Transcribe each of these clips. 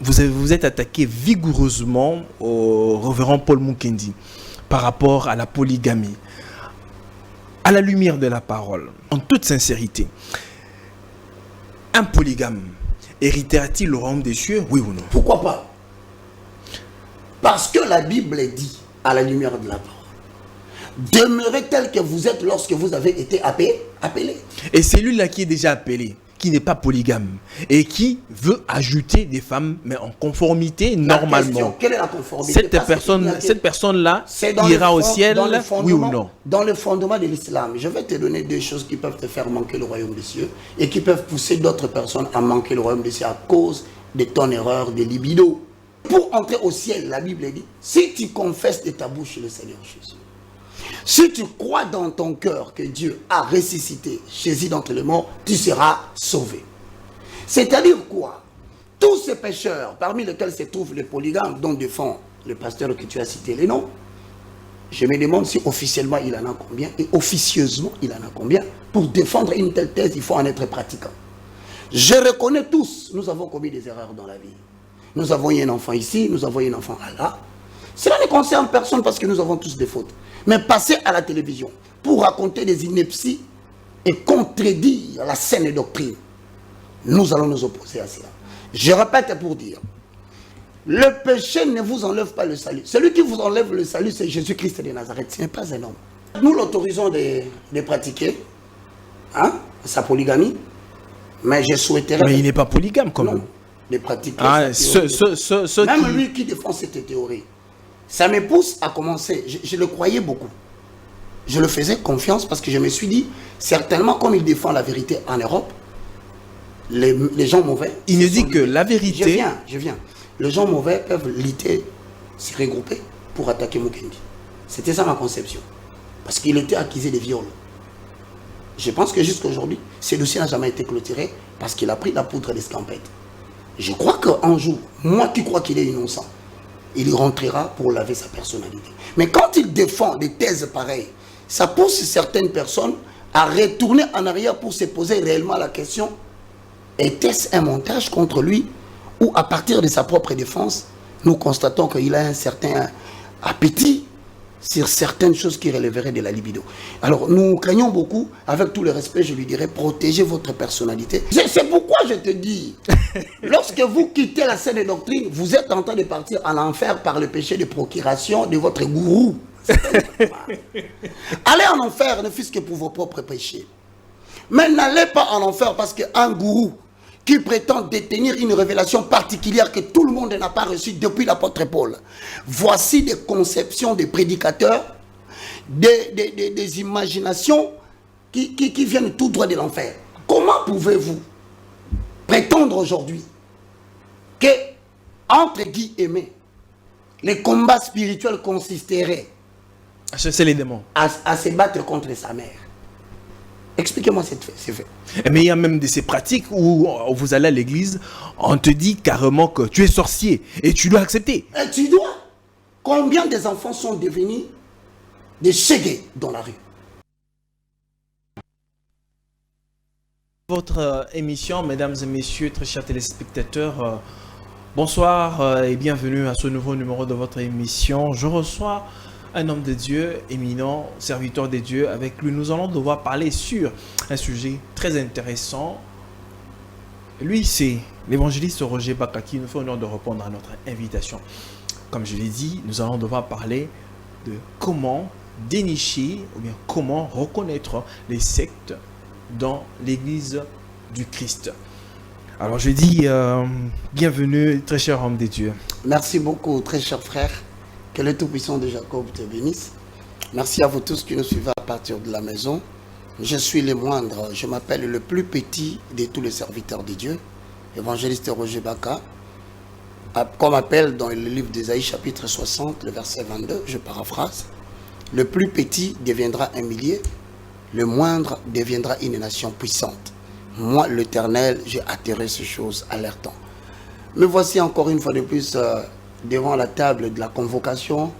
vous êtes attaqué vigoureusement au révérend Paul Mukendi par rapport à la polygamie. À la lumière de la parole, en toute sincérité, un polygame héritera-t-il le royaume des cieux, oui ou non? Pourquoi pas? Parce que la Bible dit, à la lumière de la parole, demeurez tel que vous êtes lorsque vous avez été appelé. Et celui-là qui est déjà appelé, qui n'est pas polygame, et qui veut ajouter des femmes, mais en conformité normalement. Question, quelle est la conformité? Cette personne-là ira au ciel, oui ou non? Dans le fondement de l'islam, je vais te donner deux choses qui peuvent te faire manquer le royaume des cieux et qui peuvent pousser d'autres personnes à manquer le royaume des cieux à cause de ton erreur de libido. Pour entrer au ciel, la Bible dit, si tu confesses de ta bouche le Seigneur Jésus, si tu crois dans ton cœur que Dieu a ressuscité Jésus d'entre les morts, tu seras sauvé. C'est-à-dire quoi? Tous ces pécheurs, parmi lesquels se trouvent les polygames, dont défend le pasteur que tu as cité les noms, je me demande si officiellement il en a combien et officieusement il en a combien. Pour défendre une telle thèse, il faut en être pratiquant. Je reconnais tous, nous avons commis des erreurs dans la vie. Nous avons eu un enfant ici, nous avons eu un enfant là. Cela ne concerne personne parce que nous avons tous des fautes. Mais passer à la télévision pour raconter des inepties et contredire la saine doctrine, nous allons nous opposer à cela. Je répète pour dire, le péché ne vous enlève pas le salut. Celui qui vous enlève le salut, c'est Jésus-Christ de Nazareth. Ce n'est pas un homme. Nous l'autorisons de pratiquer sa polygamie, mais je souhaiterais... Mais il n'est pas polygame quand même. De pratiquer même lui qui défend cette théorie. Ça me pousse à commencer. Je le croyais beaucoup. Je le faisais confiance parce que je me suis dit, certainement comme il défend la vérité en Europe, les gens mauvais... Il nous dit que la vérité... Je viens. Les gens mauvais peuvent lutter, se regrouper pour attaquer Mukendi. C'était ça ma conception. Parce qu'il était accusé de viol. Je pense que jusqu'à aujourd'hui, ce dossier n'a jamais été clôturé parce qu'il a pris la poudre d'escampette. Je crois qu'un jour, moi qui crois qu'il est innocent, il y rentrera pour laver sa personnalité. Mais quand il défend des thèses pareilles, ça pousse certaines personnes à retourner en arrière pour se poser réellement la question, était-ce un montage contre lui ou à partir de sa propre défense, nous constatons qu'il a un certain appétit sur certaines choses qui relèveraient de la libido. Alors nous craignons beaucoup, avec tout le respect, je lui dirais, protégez votre personnalité. C'est pourquoi je te dis, lorsque vous quittez la saine doctrine, vous êtes en train de partir en enfer par le péché de procuration de votre gourou. Allez en enfer, ne fût-ce que pour vos propres péchés. Mais n'allez pas en enfer parce qu'un gourou qui prétend détenir une révélation particulière que tout le monde n'a pas reçue depuis l'apôtre Paul. Voici des conceptions des prédicateurs, des imaginations qui viennent tout droit de l'enfer. Comment pouvez-vous prétendre aujourd'hui que, entre guillemets, les combats spirituels consisteraient à chasser les démons, à se battre contre sa mère? Expliquez-moi ces faits. Mais il y a même de ces pratiques où vous allez à l'église, on te dit carrément que tu es sorcier et tu dois accepter. Et tu dois. Combien des enfants sont devenus des chégués dans la rue? Votre émission, mesdames et messieurs, très chers téléspectateurs, bonsoir et bienvenue à ce nouveau numéro de votre émission. Je reçois un homme de Dieu, éminent, serviteur de Dieu. Avec lui, nous allons devoir parler sur un sujet très intéressant. Lui, c'est l'évangéliste Roger Baka qui nous fait l'honneur de répondre à notre invitation. Comme je l'ai dit, nous allons devoir parler de comment dénicher ou bien comment reconnaître les sectes dans l'église du Christ. Alors je dis bienvenue, très cher homme de Dieu. Merci beaucoup, très cher frère. Que le Tout-Puissant de Jacob te bénisse. Merci à vous tous qui nous suivez à partir de la maison. Je suis le moindre, je m'appelle le plus petit de tous les serviteurs de Dieu, évangéliste Roger Baka. Comme appelle dans le livre d'Ésaïe chapitre 60, le verset 22, je paraphrase. Le plus petit deviendra un millier, le moindre deviendra une nation puissante. Moi, l'Éternel, j'ai atterré ces choses à leur temps. Me voici encore une fois de plus devant la table de la convocation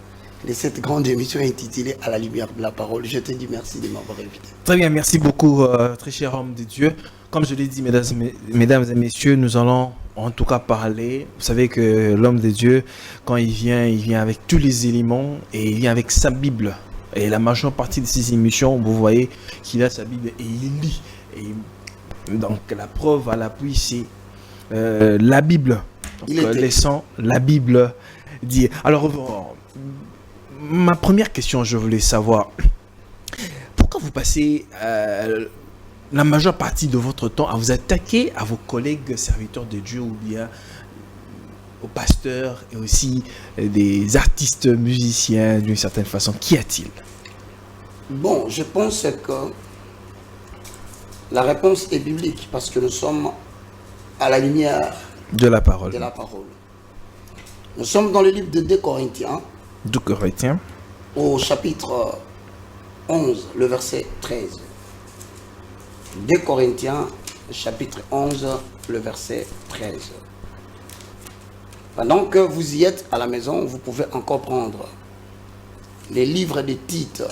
de cette grande émission intitulée À la lumière de la parole. Je te dis merci de m'avoir invité. Très bien, merci beaucoup, très cher homme de Dieu. Comme je l'ai dit, mesdames et messieurs, nous allons en tout cas parler. Vous savez que l'homme de Dieu, quand il vient avec tous les éléments et il vient avec sa Bible. Et la majeure partie de ces émissions, vous voyez qu'il a sa Bible et il lit. Et donc la preuve à l'appui, c'est la Bible. Donc, laissons la Bible dire. Alors, ma première question, je voulais savoir, pourquoi vous passez la majeure partie de votre temps à vous attaquer à vos collègues serviteurs de Dieu ou bien aux pasteurs et aussi des artistes musiciens d'une certaine façon? Qu'y a-t-il? Bon, je pense que la réponse est biblique parce que nous sommes à la lumière de la parole. Nous sommes dans le livre de 2 Corinthiens. 2 Corinthiens. Au chapitre 11, le verset 13. 2 Corinthiens, chapitre 11, le verset 13. Pendant que vous y êtes à la maison, vous pouvez encore prendre les livres de Tite.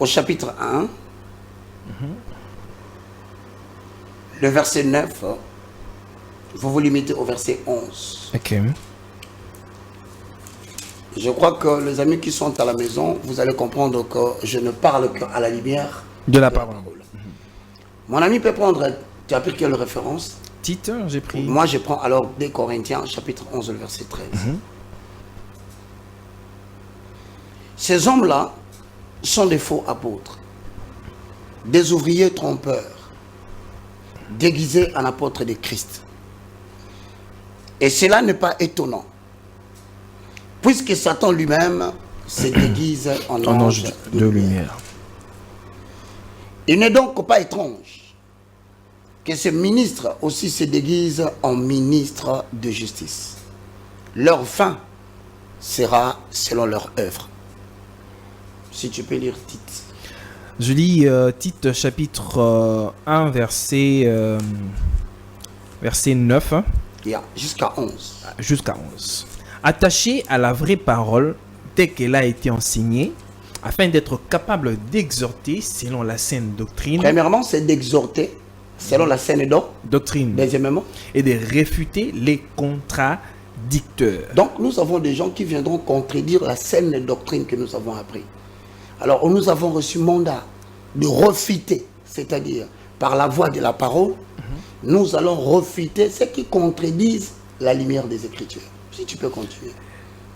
Au chapitre 1, le verset 9, vous vous limitez au verset 11. Ok. Je crois que les amis qui sont à la maison, vous allez comprendre que je ne parle qu'à la lumière de la parole. Mon ami peut prendre, tu as pris quelle référence? Tite, j'ai pris. Moi, je prends alors 2 Corinthiens, chapitre 11, le verset 13. Ces hommes-là sont des faux apôtres, des ouvriers trompeurs, déguisés en apôtres de Christ. Et cela n'est pas étonnant, puisque Satan lui-même se déguise en ange de lumière. Il n'est donc pas étrange que ces ministres aussi se déguisent en ministres de justice. Leur fin sera selon leur œuvre. Si tu peux lire Tite. Je lis Tite chapitre 1 verset 9. Jusqu'à 11. Jusqu'à 11. Attaché à la vraie parole telle qu'elle a été enseignée, afin d'être capable d'exhorter selon la saine doctrine. Premièrement, c'est d'exhorter selon la saine doctrine. Deuxièmement, et de réfuter les contradicteurs. Donc nous avons des gens qui viendront contredire la saine doctrine que nous avons appris. Alors nous avons reçu mandat de refuter, c'est-à-dire par la voie de la parole, nous allons refuter ceux qui contredisent la lumière des Écritures. Si tu peux continuer.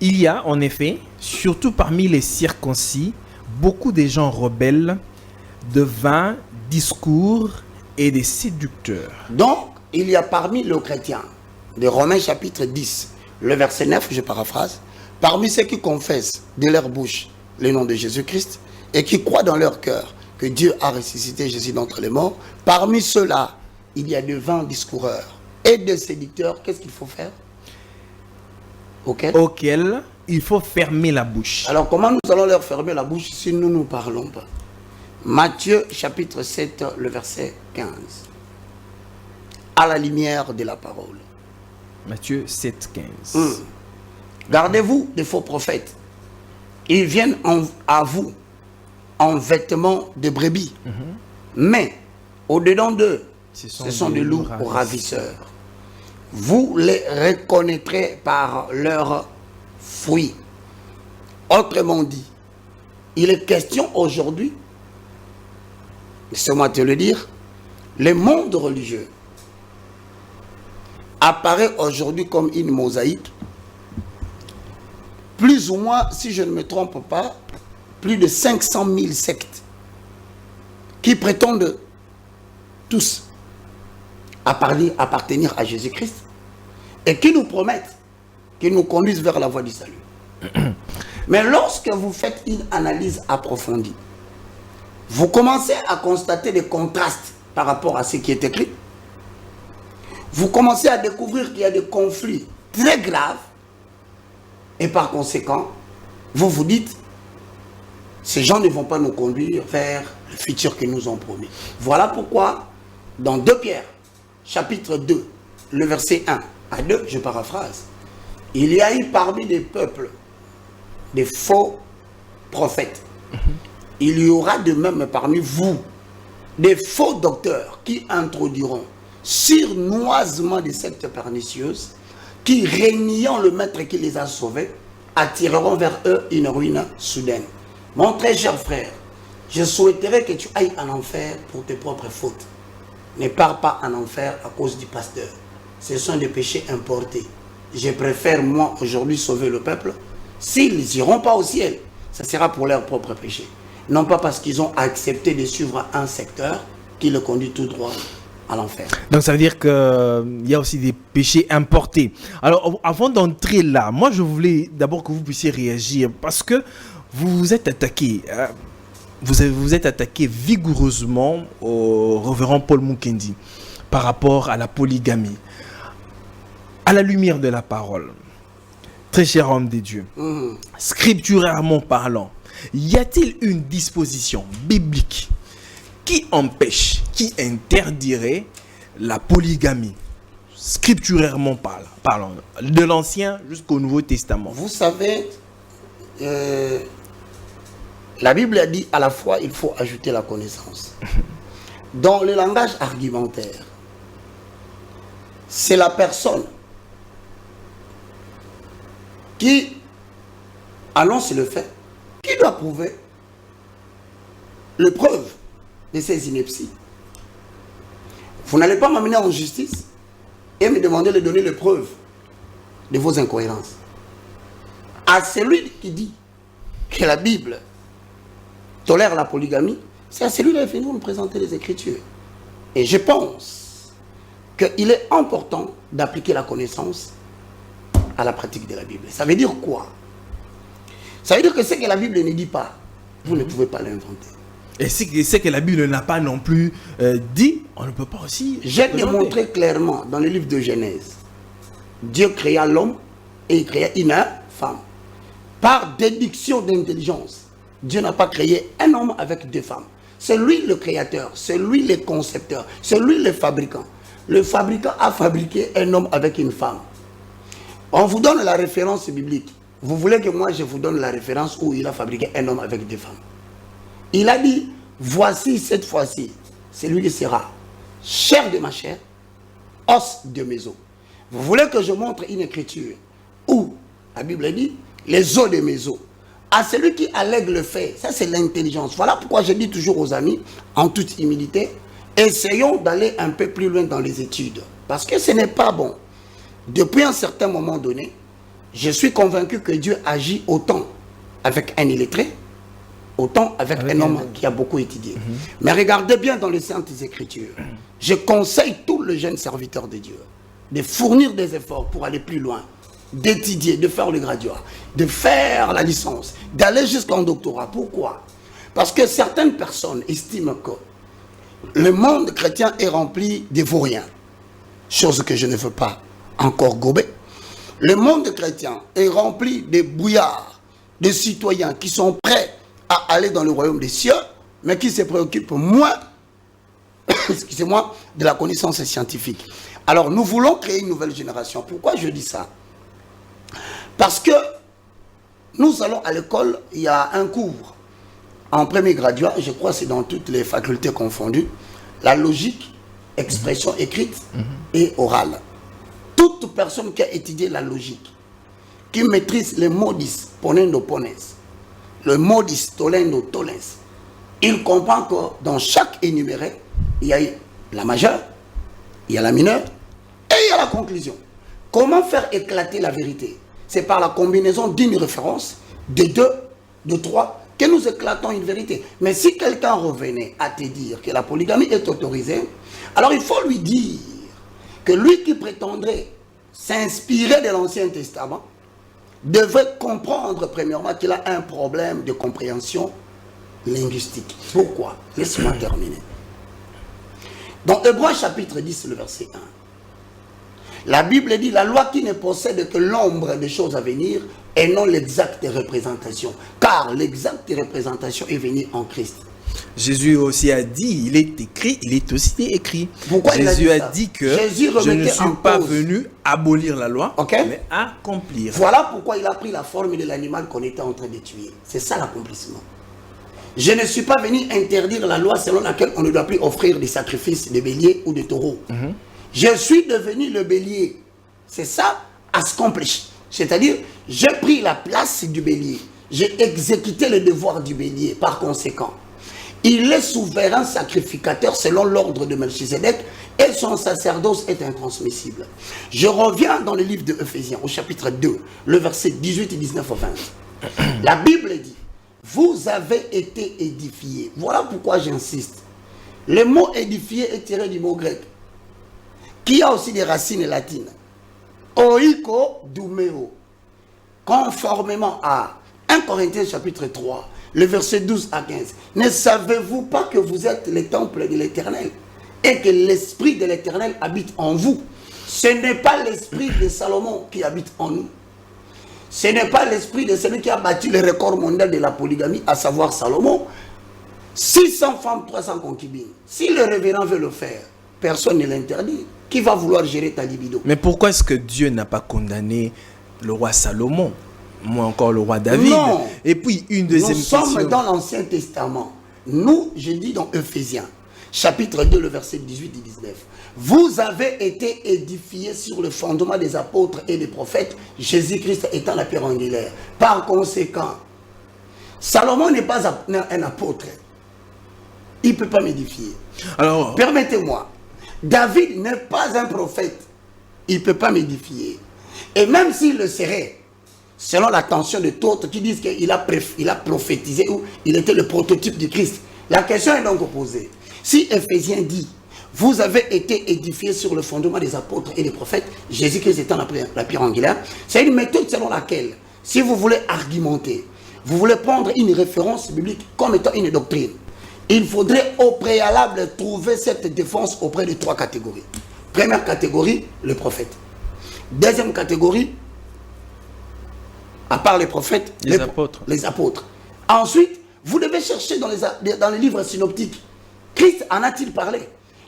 Il y a en effet, surtout parmi les circoncis, beaucoup de gens rebelles, de vains discours et des séducteurs. Donc, il y a parmi les chrétiens, de Romains chapitre 10, le verset 9, je paraphrase, parmi ceux qui confessent de leur bouche le nom de Jésus-Christ et qui croient dans leur cœur que Dieu a ressuscité Jésus d'entre les morts, parmi ceux-là, il y a de vains discoureurs et de séducteurs. Qu'est-ce qu'il faut faire? Auquel il faut fermer la bouche. Alors comment nous allons leur fermer la bouche si nous ne parlons pas? Matthieu chapitre 7, le verset 15. À la lumière de la parole. Matthieu 7, 15. Gardez-vous des faux prophètes. Ils viennent à vous en vêtements de brebis. Mais au-dedans d'eux, ce sont des loups ravisseurs. Vous les reconnaîtrez par leurs fruits. Autrement dit, il est question aujourd'hui, laissez-moi te le dire, le monde religieux apparaît aujourd'hui comme une mosaïque. Plus ou moins, si je ne me trompe pas, plus de 500 000 sectes qui prétendent tous appartenir à Jésus-Christ et qui nous promettent, qui nous conduisent vers la voie du salut. Mais lorsque vous faites une analyse approfondie, vous commencez à constater des contrastes par rapport à ce qui est écrit. Vous commencez à découvrir qu'il y a des conflits très graves et par conséquent, vous vous dites, ces gens ne vont pas nous conduire vers le futur qu'ils nous ont promis. Voilà pourquoi, dans 2 Pierre, chapitre 2, le verset 1 à 2, je paraphrase, il y a eu parmi des peuples des faux prophètes. Il y aura de même parmi vous des faux docteurs qui introduiront surnoisement des sectes pernicieuses qui, régnant le maître qui les a sauvés, attireront vers eux une ruine soudaine. Mon très cher frère, je souhaiterais que tu ailles en enfer pour tes propres fautes. Ne pars pas en enfer à cause du pasteur. Ce sont des péchés importés. Je préfère, moi, aujourd'hui, sauver le peuple. S'ils n'iront pas au ciel, ça sera pour leurs propres péchés. Non pas parce qu'ils ont accepté de suivre un secteur qui le conduit tout droit à l'enfer. Donc ça veut dire qu'il y a aussi des péchés importés. Alors avant d'entrer là, moi je voulais d'abord que vous puissiez réagir parce que vous vous êtes attaqué. Vous êtes attaqué vigoureusement au révérend Paul Mukendi par rapport à la polygamie. À la lumière de la parole, très cher homme de Dieu, scripturairement parlant, y a-t-il une disposition biblique qui empêche, qui interdirait la polygamie, scripturairement parlant, de l'Ancien jusqu'au Nouveau Testament? Vous savez, la Bible a dit à la fois il faut ajouter la connaissance. Dans le langage argumentaire, c'est la personne qui annonce le fait, qui doit prouver les preuves de ces inepties. Vous n'allez pas m'amener en justice et me demander de donner les preuves de vos incohérences. À celui qui dit que la Bible tolère la polygamie, c'est à celui qui est venu nous présenter les Écritures. Et je pense qu'il est important d'appliquer la connaissance à la pratique de la Bible. Ça veut dire quoi? Ça veut dire que ce que la Bible ne dit pas, vous ne pouvez pas l'inventer. Et ce que la Bible n'a pas non plus dit, on ne peut pas aussi... J'ai démontré clairement dans le livre de Genèse, Dieu créa l'homme et il créa une femme. Par déduction d'intelligence, Dieu n'a pas créé un homme avec deux femmes. C'est lui le créateur, c'est lui le concepteur, c'est lui le fabricant. Le fabricant a fabriqué un homme avec une femme. On vous donne la référence biblique. Vous voulez que moi je vous donne la référence où il a fabriqué un homme avec deux femmes? Il a dit, voici cette fois-ci, celui qui sera chair de ma chair, os de mes os. Vous voulez que je montre une écriture où la Bible dit, les os de mes os. À celui qui allègue le fait, ça c'est l'intelligence. Voilà pourquoi je dis toujours aux amis, en toute humilité, essayons d'aller un peu plus loin dans les études. Parce que ce n'est pas bon. Depuis un certain moment donné, je suis convaincu que Dieu agit autant avec un illettré, autant avec un homme qui a beaucoup étudié. Mais regardez bien dans les Saintes Écritures. Je conseille tous les jeunes serviteurs de Dieu de fournir des efforts pour aller plus loin, d'étudier, de faire le graduat, de faire la licence, d'aller jusqu'en doctorat. Pourquoi? Parce que certaines personnes estiment que le monde chrétien est rempli de vauriens, chose que je ne veux pas encore gober. Le monde chrétien est rempli de brouillards, de citoyens qui sont prêts à aller dans le royaume des cieux, mais qui se préoccupent moins, excusez-moi, de la connaissance scientifique. Alors nous voulons créer une nouvelle génération. Pourquoi je dis ça? Parce que nous allons à l'école, il y a un cours en premier graduat, je crois que c'est dans toutes les facultés confondues, la logique, expression écrite et orale. Toute personne qui a étudié la logique, qui maîtrise les modis ponendo pones, le modis tolendo tolens, il comprend que dans chaque énuméré, il y a la majeure, il y a la mineure et il y a la conclusion. Comment faire éclater la vérité? C'est par la combinaison d'une référence, de deux, de trois, que nous éclatons une vérité. Mais si quelqu'un revenait à te dire que la polygamie est autorisée, alors il faut lui dire que lui qui prétendrait s'inspirer de l'Ancien Testament devrait comprendre premièrement qu'il a un problème de compréhension linguistique. Pourquoi? Laisse-moi terminer. Dans Hébreux chapitre 10, le verset 1, la Bible dit, la loi qui ne possède que l'ombre des choses à venir et non l'exacte représentation. Car l'exacte représentation est venue en Christ. Jésus aussi a dit, il est écrit, il est aussi écrit. Pourquoi Jésus il a a dit ça? dit que Jésus je ne remettait suis en pas cause. venu abolir la loi, Ok. mais accomplir. Voilà pourquoi il a pris la forme de l'animal qu'on était en train de tuer. C'est ça l'accomplissement. Je ne suis pas venu interdire la loi selon laquelle on ne doit plus offrir des sacrifices de béliers ou de taureaux. Je suis devenu le bélier. C'est ça, accompli. C'est-à-dire, j'ai pris la place du bélier. J'ai exécuté le devoir du bélier. Par conséquent, il est souverain sacrificateur selon l'ordre de Melchizedek et son sacerdoce est intransmissible. Je reviens dans le livre de Ephésiens au chapitre 2, le verset 18 et 19 au 20. La Bible dit, vous avez été édifiés. Voilà pourquoi j'insiste. Le mot édifié est tiré du mot grec, qui a aussi des racines latines. Oiko dumeo. Conformément à 1 Corinthiens chapitre 3, le verset 12 à 15. Ne savez-vous pas que vous êtes le temple de l'Éternel et que l'Esprit de l'Éternel habite en vous? Ce n'est pas l'esprit de Salomon qui habite en nous. Ce n'est pas l'esprit de celui qui a battu le record mondial de la polygamie, à savoir Salomon. 600 femmes, 300 concubines. Si le révérend veut le faire, personne ne l'interdit. Qui va vouloir gérer ta libido? Mais pourquoi est-ce que Dieu n'a pas condamné le roi Salomon, moi encore le roi David? Non. Et puis une deuxième Nous question. sommes dans l'Ancien Testament. Nous, je dis dans Ephésiens, chapitre 2, le verset 18 et 19. Vous avez été édifiés sur le fondement des apôtres et des prophètes, Jésus-Christ étant la pierre angulaire. Par conséquent, Salomon n'est pas un apôtre. Il ne peut pas m'édifier. Alors, Permettez-moi, David n'est pas un prophète. Il ne peut pas m'édifier. Et même s'il le serait, selon l'attention de d'autres qui disent qu'il a prophétisé ou il était le prototype du Christ, la question est donc posée. Si Ephésiens dit, vous avez été édifiés sur le fondement des apôtres et des prophètes, Jésus-Christ étant la pierre angulaire, c'est une méthode selon laquelle, si vous voulez argumenter, vous voulez prendre une référence biblique comme étant une doctrine, il faudrait au préalable trouver cette défense auprès de 3 catégories. Première catégorie, le prophète. Deuxième catégorie, à part les prophètes, les apôtres. Les apôtres. Ensuite, vous devez chercher dans les livres synoptiques. Christ en a-t-il parlé?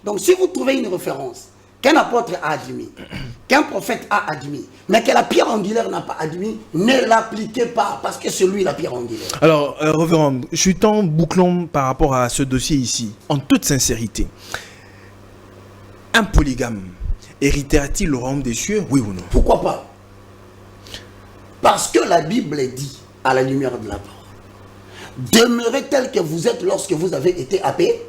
Donc si vous trouvez une référence qu'un apôtre a admis, qu'un prophète a admis, mais que la pierre angulaire n'a pas admis, ne l'appliquez pas, parce que c'est lui la pierre angulaire. Alors, révérend, chutant, bouclons par rapport à ce dossier ici, en toute sincérité. Un polygame héritera-t-il le royaume des cieux, oui ou non? Pourquoi pas? Parce que la Bible dit, à la lumière de la parole, demeurez tel que vous êtes lorsque vous avez été appelé.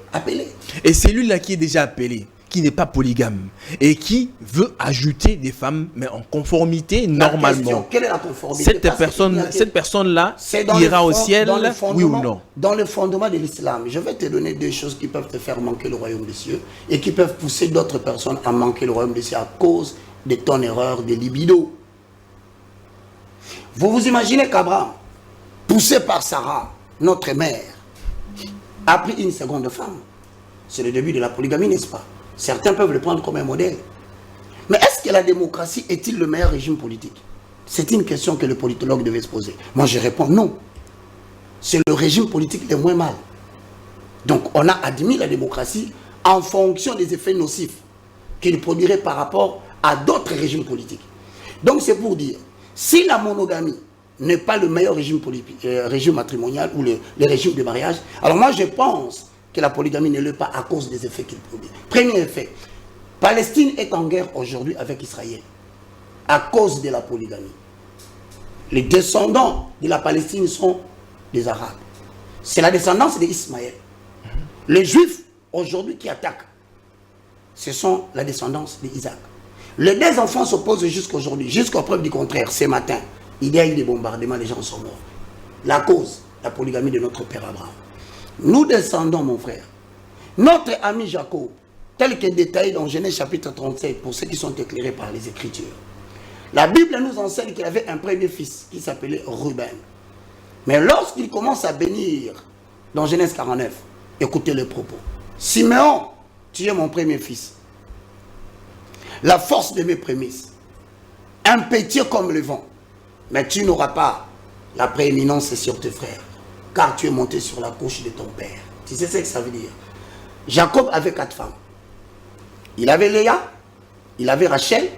Et celui-là qui est déjà appelé, qui n'est pas polygame, et qui veut ajouter des femmes, mais en conformité normalement. Question, quelle est la conformité? Cette personne-là ira au ciel, oui ou non? Dans le fondement de l'islam, je vais te donner 2 choses qui peuvent te faire manquer le royaume des cieux et qui peuvent pousser d'autres personnes à manquer le royaume des cieux à cause de ton erreur de libido. Vous vous imaginez qu'Abraham, poussé par Sarah, notre mère, a pris une seconde femme. C'est le début de la polygamie, n'est-ce pas? Certains peuvent le prendre comme un modèle. Mais est-ce que la démocratie est-il le meilleur régime politique? C'est une question que le politologue devait se poser. Moi, je réponds non. C'est le régime politique le moins mal. Donc, on a admis la démocratie en fonction des effets nocifs qu'il produirait par rapport à d'autres régimes politiques. Donc, c'est pour dire, si la monogamie n'est pas le meilleur régime politique, régime matrimonial ou le régime de mariage, alors moi, je pense que la polygamie ne l'est pas à cause des effets qu'il produit. Premier effet, Palestine est en guerre aujourd'hui avec Israël à cause de la polygamie. Les descendants de la Palestine sont des Arabes. C'est la descendance d'Ismaël. Les Juifs aujourd'hui qui attaquent, ce sont la descendance d'Isaac. Les 2 enfants s'opposent jusqu'à aujourd'hui, jusqu'à preuve du contraire. Ce matin, il y a eu des bombardements, les gens sont morts. La cause, la polygamie de notre père Abraham. Nous descendons, mon frère. Notre ami Jacob, tel que détaillé dans Genèse chapitre 37, pour ceux qui sont éclairés par les Écritures. La Bible nous enseigne qu'il avait un premier fils qui s'appelait Ruben. Mais lorsqu'il commence à bénir, dans Genèse 49, écoutez le propos. Siméon, tu es mon premier fils. La force de mes prémices. Impétueux comme le vent. Mais tu n'auras pas la prééminence sur tes frères, car tu es monté sur la couche de ton père. Tu sais ce que ça veut dire? Jacob avait 4 femmes. Il avait Léa, il avait Rachel,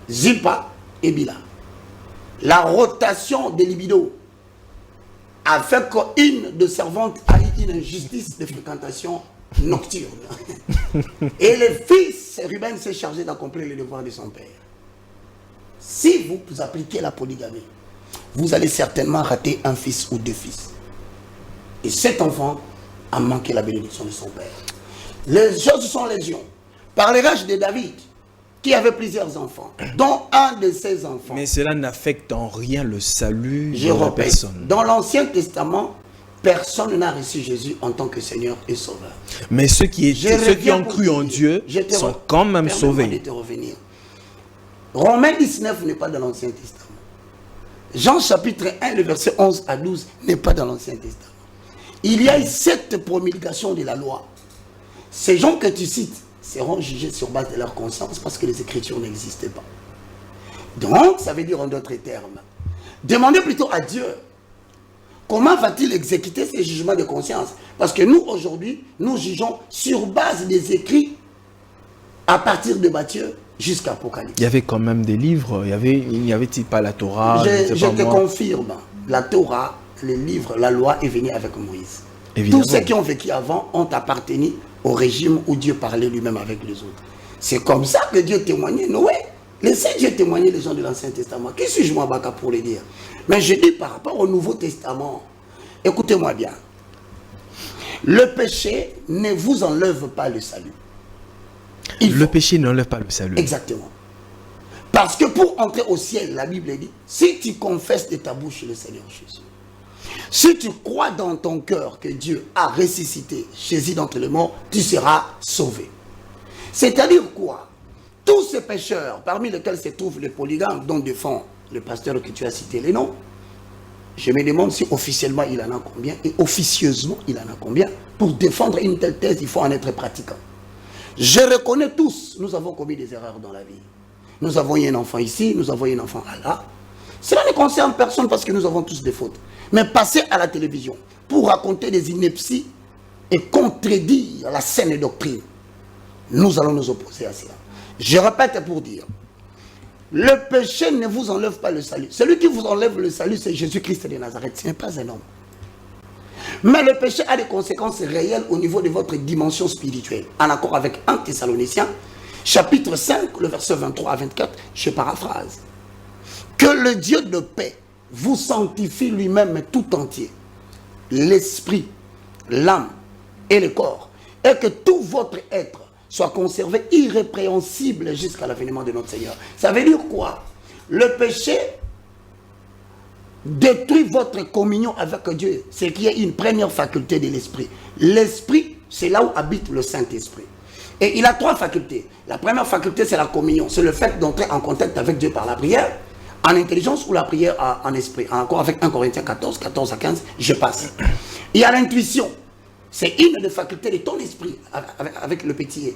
Zilpa et Bila. La rotation des libidos a fait qu'une de servantes a eu une injustice de fréquentation nocturne. Et le fils, Ruben, s'est chargé d'accomplir les devoirs de son père. Si vous appliquez la polygamie, vous allez certainement rater un fils ou 2 fils. Et cet enfant a manqué la bénédiction de son père. Les choses sont légion. Par les rages de David, qui avait plusieurs enfants, dont un de ses enfants. Mais cela n'affecte en rien le salut Je de la répète, personne. dans l'Ancien Testament, personne n'a reçu Jésus en tant que Seigneur et Sauveur. Mais ceux qui ont cru en Dieu sont quand même sauvés. De te revenir. Romains 19 n'est pas dans l'Ancien Testament. Jean chapitre 1, le verset 11 à 12 n'est pas dans l'Ancien Testament. Il y a eu 7 promulgations de la loi. Ces gens que tu cites seront jugés sur base de leur conscience parce que les Écritures n'existaient pas. Donc, ça veut dire en d'autres termes, demandez plutôt à Dieu comment va-t-il exécuter ces jugements de conscience. Parce que nous, aujourd'hui, nous jugeons sur base des écrits à partir de Matthieu jusqu'à Apocalypse. Il y avait quand même des livres, il n'y avait-il pas la Torah? Je te confirme, la Torah, les livres, la loi est venue avec Moïse. Évidemment. Tous ceux qui ont vécu avant ont appartenu au régime où Dieu parlait lui-même avec les autres. C'est comme ça que Dieu témoignait Noé. Laissez Dieu témoigner les gens de l'Ancien Testament. Qui suis-je moi, Baka, pour les dire? Mais je dis par rapport au Nouveau Testament, écoutez-moi bien. Le péché ne vous enlève pas le salut. Le péché n'enlève pas le salut. Exactement. Parce que pour entrer au ciel, la Bible dit, si tu confesses de ta bouche le Seigneur Jésus, si tu crois dans ton cœur que Dieu a ressuscité Jésus d'entre les morts, tu seras sauvé. C'est-à-dire quoi? Tous ces pécheurs, parmi lesquels se trouvent les polygames, dont défend le pasteur que tu as cité les noms, je me demande si officiellement il en a combien, et officieusement il en a combien. Pour défendre une telle thèse, il faut en être pratiquant. Je reconnais tous, nous avons commis des erreurs dans la vie. Nous avons eu un enfant ici, nous avons eu un enfant là. Cela ne concerne personne parce que nous avons tous des fautes. Mais passer à la télévision pour raconter des inepties et contredire la saine doctrine, nous allons nous opposer à cela. Je répète pour dire, le péché ne vous enlève pas le salut. Celui qui vous enlève le salut, c'est Jésus-Christ de Nazareth. Ce n'est pas un homme. Mais le péché a des conséquences réelles au niveau de votre dimension spirituelle. En accord avec 1 Thessaloniciens, chapitre 5, le verset 23 à 24, je paraphrase. Que le Dieu de paix vous sanctifie lui-même tout entier, l'esprit, l'âme et le corps, et que tout votre être soit conservé irrépréhensible jusqu'à l'avènement de notre Seigneur. Ça veut dire quoi? Le péché détruit votre communion avec Dieu, ce qui est une première faculté de l'esprit. L'esprit, c'est là où habite le Saint-Esprit. Et il a 3 facultés. La première faculté, c'est la communion. C'est le fait d'entrer en contact avec Dieu par la prière, en intelligence ou la prière en esprit. Encore avec 1 Corinthiens 14, 14 à 15, je passe. Il y a l'intuition. C'est une des facultés de ton esprit avec le petit e.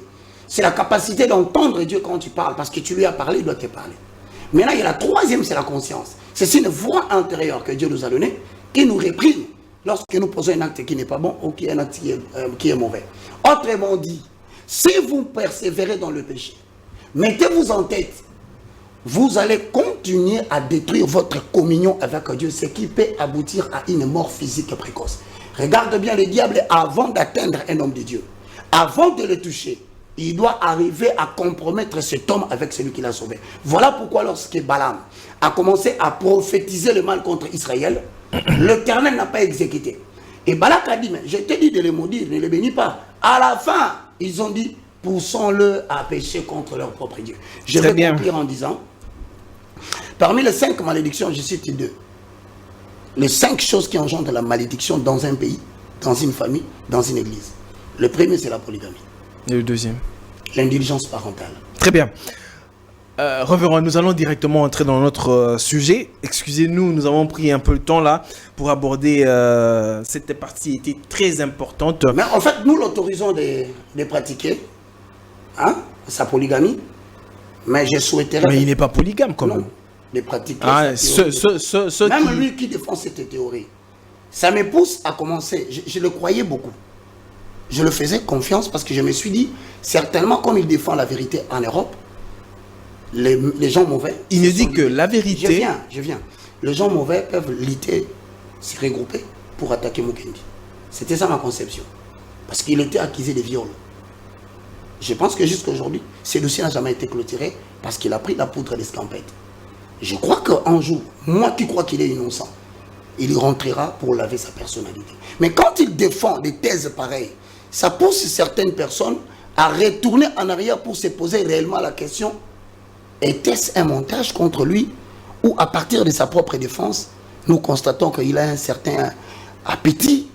C'est la capacité d'entendre Dieu quand tu parles, parce que tu lui as parlé, il doit te parler. Maintenant, il y a la 3e, c'est la conscience. C'est une voix intérieure que Dieu nous a donnée, qui nous réprime lorsque nous posons un acte qui n'est pas bon ou qui est un acte qui est mauvais. Autrement dit, si vous persévérez dans le péché, mettez-vous en tête, vous allez continuer à détruire votre communion avec Dieu, ce qui peut aboutir à une mort physique précoce. Regarde bien, le diable, avant d'atteindre un homme de Dieu, avant de le toucher, il doit arriver à compromettre cet homme avec celui qui l'a sauvé. Voilà pourquoi lorsque Balaam a commencé à prophétiser le mal contre Israël, l'Éternel n'a pas exécuté. Et Balak a dit, mais je t'ai dit de les maudire, ne les bénis pas. À la fin, ils ont dit, poussons-le à pécher contre leur propre Dieu. Je vais conclure en disant, parmi les 5 malédictions, je cite 2. Les 5 choses qui engendrent la malédiction dans un pays, dans une famille, dans une église. Le premier, c'est la polygamie. Et le deuxième? L'indulgence parentale. Très bien. Révérend, nous allons directement entrer dans notre sujet. Excusez-nous, nous avons pris un peu le temps là pour aborder cette partie qui était très importante. Mais en fait, nous l'autorisons de pratiquer sa polygamie. Mais je souhaiterais... Mais il n'est pas polygame quand même. De pratiquer même lui qui défend cette théorie. Ça me pousse à commencer. Je le croyais beaucoup. Je le faisais confiance parce que je me suis dit, certainement, comme il défend la vérité en Europe, les gens mauvais... Il nous dit que la vérité... Je viens. Les gens mauvais peuvent lutter, se regrouper pour attaquer Mukendi. C'était ça ma conception. Parce qu'il était accusé de viol. Je pense que jusqu'à aujourd'hui, ce dossier n'a jamais été clôturé parce qu'il a pris la poudre d'escampette. Je crois qu'un jour, moi qui crois qu'il est innocent, il y rentrera pour laver sa personnalité. Mais quand il défend des thèses pareilles, ça pousse certaines personnes à retourner en arrière pour se poser réellement la question, était-ce un montage contre lui ou à partir de sa propre défense, nous constatons qu'il a un certain appétit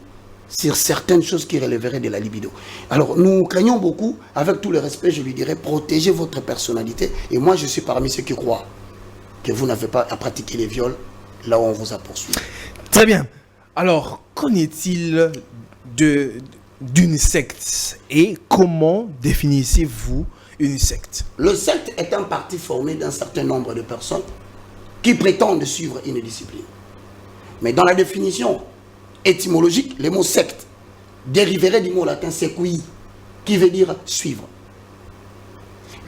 sur certaines choses qui relèveraient de la libido. Alors nous craignons beaucoup, avec tout le respect, je lui dirais, protégez votre personnalité. Et moi je suis parmi ceux qui croient que vous n'avez pas à pratiquer les viols là où on vous a poursuivi. Très bien. Alors, qu'en est-il d'une secte et comment définissez-vous une secte? Le secte est un parti formé d'un certain nombre de personnes qui prétendent suivre une discipline. Mais dans la définition étymologique, le mot secte dériverait du mot latin sequi, qui veut dire suivre.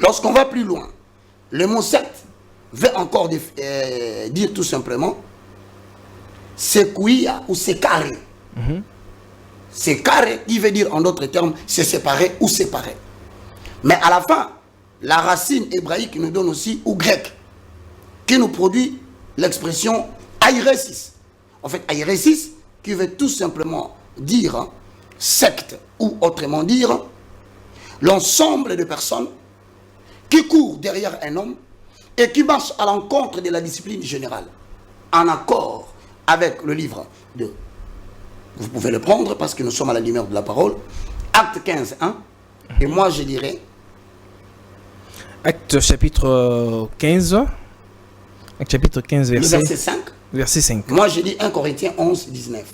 Lorsqu'on va plus loin, le mot secte veut encore dire tout simplement sequia ou secare. Secare qui veut dire en d'autres termes se séparer ou séparer. Mais à la fin, la racine hébraïque nous donne aussi, ou grec, qui nous produit l'expression airesis. En fait, airesis qui veut tout simplement dire secte, ou autrement dire l'ensemble de personnes qui courent derrière un homme et qui marchent à l'encontre de la discipline générale, en accord avec le livre de... Vous pouvez le prendre parce que nous sommes à la lumière de la parole. Acte 15, 1. Et moi je dirais... Acte chapitre 15. Acte chapitre 15, verset 5. Verset 5. Moi je dis 1 Corinthiens 11, 19.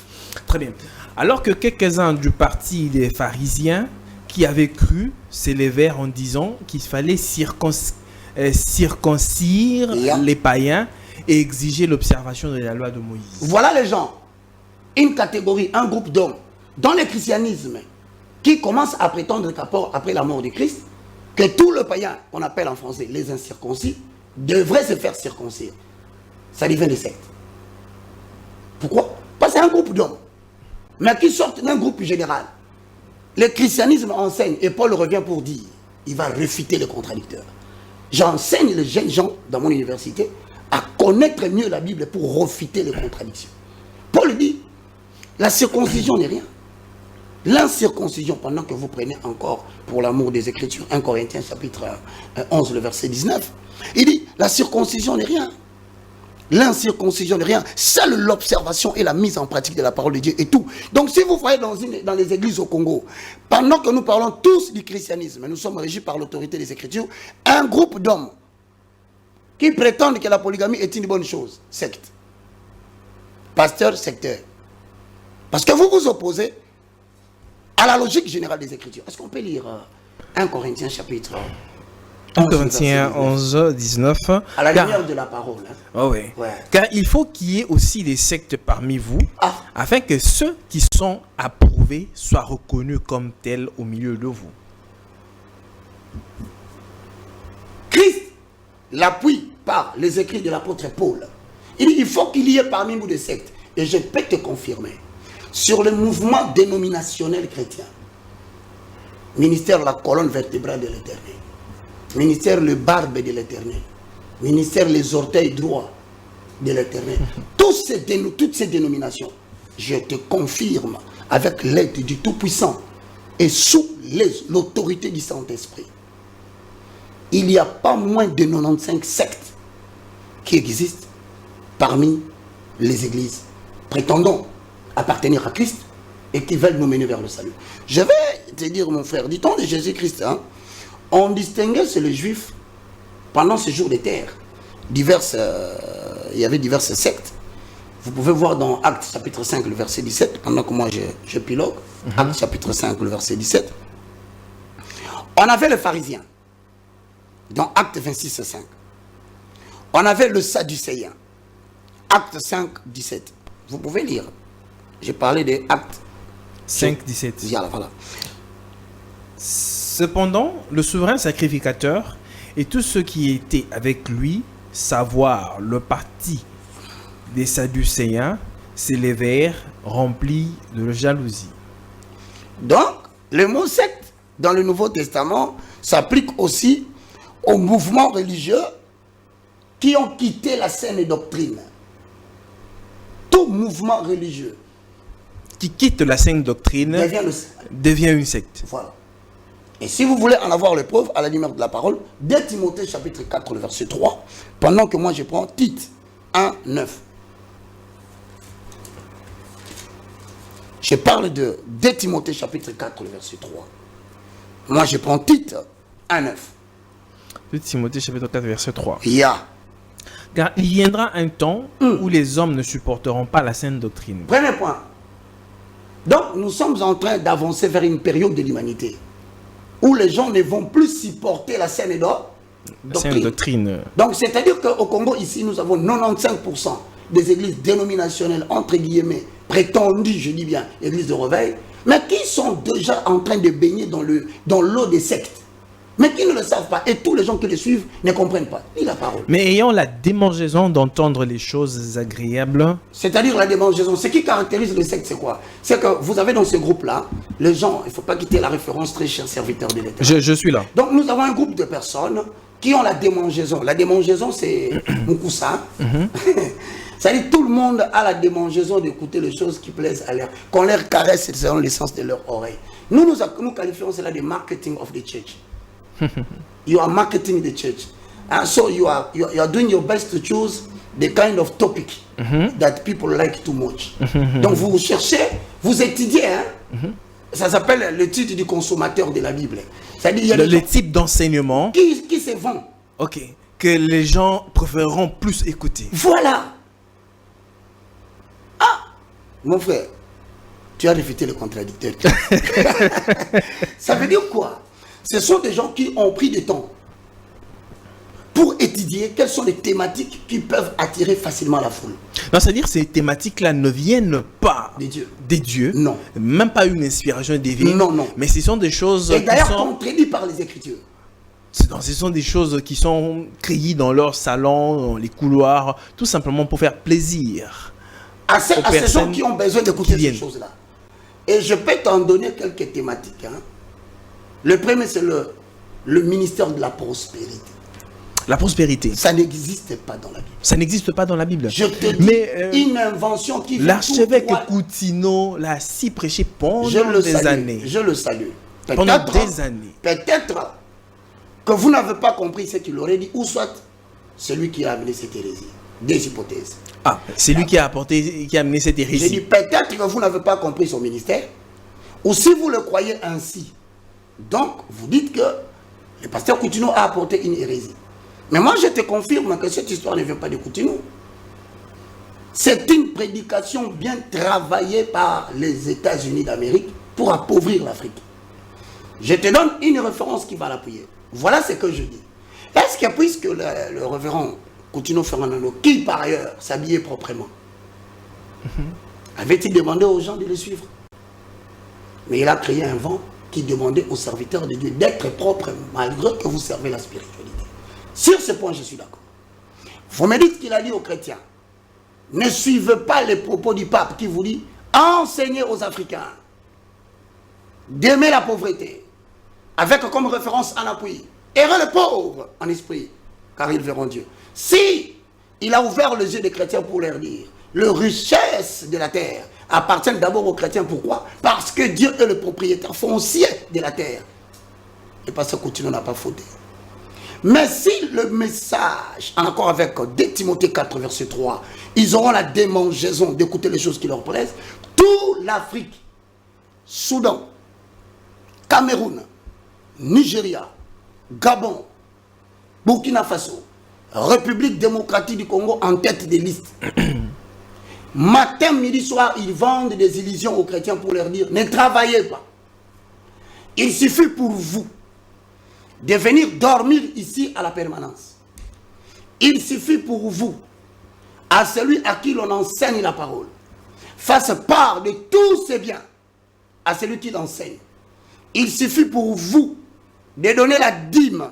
Très bien. Alors que quelques-uns du parti des pharisiens qui avaient cru s'élevèrent en disant qu'il fallait circoncire les païens et exiger l'observation de la loi de Moïse. Voilà les gens, une catégorie, un groupe d'hommes dans le christianisme qui commence à prétendre qu'après la mort de Christ, que tout le païen, qu'on appelle en français les incirconcis, devrait se faire circoncire. Ça devient des sectes. Pourquoi? Parce que c'est un groupe d'hommes, mais qui sortent d'un groupe général. Le christianisme enseigne, et Paul revient pour dire, il va réfuter les contradicteurs. J'enseigne les jeunes gens dans mon université à connaître mieux la Bible pour refuter les contradictions. Paul dit, la circoncision n'est rien. L'incirconcision, pendant que vous prenez encore pour l'amour des Écritures, 1 Corinthiens chapitre 11, le verset 19, il dit, la circoncision n'est rien. L'incirconcision n'est rien. Seule l'observation et la mise en pratique de la parole de Dieu est tout. Donc si vous voyez dans les églises au Congo, pendant que nous parlons tous du christianisme, nous sommes régis par l'autorité des Écritures, un groupe d'hommes qui prétendent que la polygamie est une bonne chose, secte. Pasteur, secteur. Parce que vous vous opposez à la logique générale des Écritures. Est-ce qu'on peut lire 1 Corinthiens chapitre 1 Corinthiens 11, 19. À la lumière de la parole. Hein. Oh oui. Ouais. Car il faut qu'il y ait aussi des sectes parmi vous, afin que ceux qui sont approuvés soient reconnus comme tels au milieu de vous. Christ l'appuie par les écrits de l'apôtre Paul. Il dit, il faut qu'il y ait parmi vous des sectes. Et je peux te confirmer, sur le mouvement dénominationnel chrétien, ministère la colonne vertébrale de l'Éternel, ministère le barbe de l'Éternel, ministère les orteils droits de l'Éternel, toutes ces dénominations, je te confirme, avec l'aide du Tout-Puissant et sous l'autorité du Saint-Esprit, il n'y a pas moins de 95 sectes qui existent parmi les églises prétendant appartenir à Christ et qui veulent nous mener vers le salut. Je vais te dire, mon frère, du temps de Jésus-Christ, hein, on distinguait chez les Juifs, pendant ce jour de terre, il y avait diverses sectes. Vous pouvez voir dans Actes chapitre 5, le verset 17, pendant que moi je pilogue, Actes chapitre 5, le verset 17. On avait les pharisiens, dans Actes 26, 5. On avait le Sadducéen, Actes 5, 17. Vous pouvez lire. J'ai parlé de Actes 5, 17. Voilà. Cependant, le souverain sacrificateur et tous ceux qui étaient avec lui, savoir le parti des Sadducéens, s'élevèrent remplis de jalousie. Donc, le mot secte dans le Nouveau Testament s'applique aussi aux mouvements religieux qui ont quitté la saine doctrine. Tout mouvement religieux Qui quitte la sainte doctrine devient une secte. Voilà. Et si vous voulez en avoir les preuves à la lumière de la parole, dès Timothée chapitre 4, le verset 3, pendant que moi je prends Tite 1, 9. Je parle de dès Timothée chapitre 4, le verset 3. Moi je prends Tite 1, 9. De Timothée chapitre 4, verset 3. Ya. Car il viendra un temps où les hommes ne supporteront pas la sainte doctrine. Premier point. Donc nous sommes en train d'avancer vers une période de l'humanité où les gens ne vont plus supporter la saine doctrine. Donc c'est-à-dire qu'au Congo, ici, nous avons 95% des églises dénominationnelles, entre guillemets, prétendues, je dis bien, églises de réveil, mais qui sont déjà en train de baigner dans l'eau des sectes. Mais qui ne le savent pas. Et tous les gens qui les suivent ne comprennent pas. Lis la parole. Mais ayant la démangeaison d'entendre les choses agréables. C'est-à-dire la démangeaison. Ce qui caractérise le secte, c'est quoi? C'est que vous avez dans ce groupe-là, les gens, il ne faut pas quitter la référence, très cher serviteur de l'État. Je suis là. Donc nous avons un groupe de personnes qui ont la démangeaison. La démangeaison, c'est Moukoussa. C'est-à-dire tout le monde a la démangeaison d'écouter les choses qui plaisent à l'air. Qu'on leur caresse selon l'essence de leur oreille. Nous qualifions cela de marketing of the church. You are marketing the church, and so you are doing your best to choose the kind of topic that people like too much. Donc vous cherchez, vous étudiez, hein? Ça s'appelle l'étude du consommateur de la Bible. C'est-à-dire il y a les types d'enseignement qui se vendent. Ok, que les gens préféreront plus écouter. Voilà. Ah, mon frère, tu as réfuté le contradicteur. Ça veut dire quoi? Ce sont des gens qui ont pris du temps pour étudier quelles sont les thématiques qui peuvent attirer facilement la foule. Non, c'est-à-dire que ces thématiques-là ne viennent pas des dieux. Non. Même pas une inspiration divine. Non, non. Mais ce sont des choses et d'ailleurs contredites par les Écritures. Ce sont des choses qui sont créées dans leur salon, dans les couloirs, tout simplement pour faire plaisir à ces gens qui ont besoin d'écouter ces choses-là. Et je peux t'en donner quelques thématiques. Hein. Le premier, c'est le ministère de la prospérité. La prospérité. Ça n'existe pas dans la Bible. Ça n'existe pas dans la Bible. Je te dis, une invention qui... L'archevêque Coutinho l'a si prêché pendant des années. Je le salue. Pendant des années. Peut-être que vous n'avez pas compris ce qu'il aurait dit, ou soit celui qui a amené cette hérésie. Des hypothèses. Ah, c'est lui qui a amené cette hérésie. J'ai dit, peut-être que vous n'avez pas compris son ministère, ou si vous le croyez ainsi, donc, vous dites que le pasteur Coutinho a apporté une hérésie. Mais moi, je te confirme que cette histoire ne vient pas de Coutinho. C'est une prédication bien travaillée par les États-Unis d'Amérique pour appauvrir l'Afrique. Je te donne une référence qui va l'appuyer. Voilà ce que je dis. Est-ce que puisque le révérend Coutinho Fernando, qui par ailleurs s'habillait proprement, avait-il demandé aux gens de le suivre? Mais il a créé un vent qui demandait aux serviteurs de Dieu d'être propres malgré que vous servez la spiritualité. Sur ce point, je suis d'accord. Vous me dites qu'il a dit aux chrétiens, ne suivez pas les propos du pape qui vous dit, enseignez aux Africains d'aimer la pauvreté, avec comme référence en appui, errez les pauvres en esprit, car ils verront Dieu. Si il a ouvert les yeux des chrétiens pour leur dire, les richesses de la terre appartiennent d'abord aux chrétiens. Pourquoi? Parce que Dieu est le propriétaire foncier de la terre. Et parce que Coutinho n'a pas fauté. Mais si le message, en accord avec 2 Timothée 4, verset 3, ils auront la démangeaison d'écouter les choses qui leur plaisent, toute l'Afrique, Soudan, Cameroun, Nigeria, Gabon, Burkina Faso, République démocratique du Congo en tête des listes. Matin, midi, soir, ils vendent des illusions aux chrétiens pour leur dire, ne travaillez pas. Il suffit pour vous de venir dormir ici à la permanence. Il suffit pour vous, à celui à qui l'on enseigne la parole, fasse part de tous ses biens à celui qui l'enseigne. Il suffit pour vous de donner la dîme,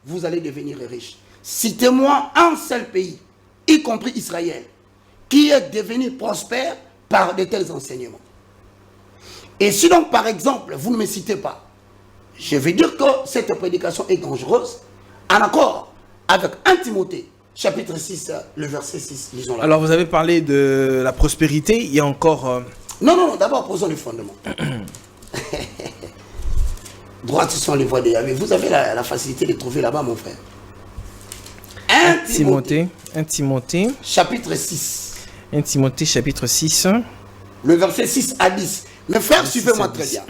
vous allez devenir riche. Citez-moi un seul pays, y compris Israël, qui est devenu prospère par de tels enseignements. Et si donc, par exemple, vous ne me citez pas, je vais dire que cette prédication est dangereuse, en accord avec 1 Timothée, chapitre 6, le verset 6, lisons là. Alors, vous avez parlé de la prospérité, il y a encore... Non, d'abord, posons les fondements. Droites sont les voies de Yahweh. Vous avez la facilité de trouver là-bas, mon frère. 1 Timothée, chapitre 6. 1 Timothée, chapitre 6. Le verset 6 à 10. Mes frères, suivez-moi très bien.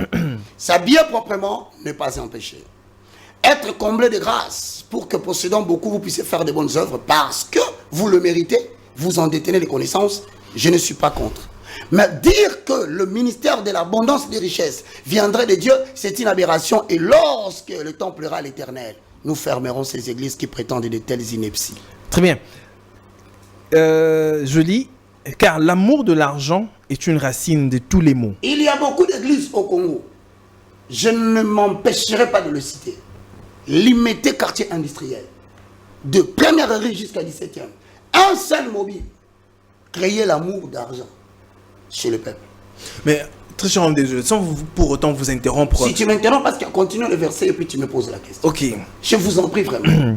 S'habiller proprement n'est pas un péché. Être comblé de grâce pour que possédant beaucoup, vous puissiez faire de bonnes œuvres parce que vous le méritez, vous en détenez les connaissances, je ne suis pas contre. Mais dire que le ministère de l'abondance des richesses viendrait de Dieu, c'est une aberration. Et lorsque le temps plaira à l'Éternel, nous fermerons ces églises qui prétendent de telles inepties. Très bien. Je lis, car l'amour de l'argent est une racine de tous les maux. Il y a beaucoup d'églises au Congo. Je ne m'empêcherai pas de le citer. Limité quartier industriel. De première rue jusqu'à 17e. Un seul mobile. Créer l'amour d'argent chez le peuple. Mais, très cher homme des yeux, sans pour autant vous interrompre... Si tu m'interromps, parce qu'il continue le verset et puis tu me poses la question. Ok. Je vous en prie vraiment.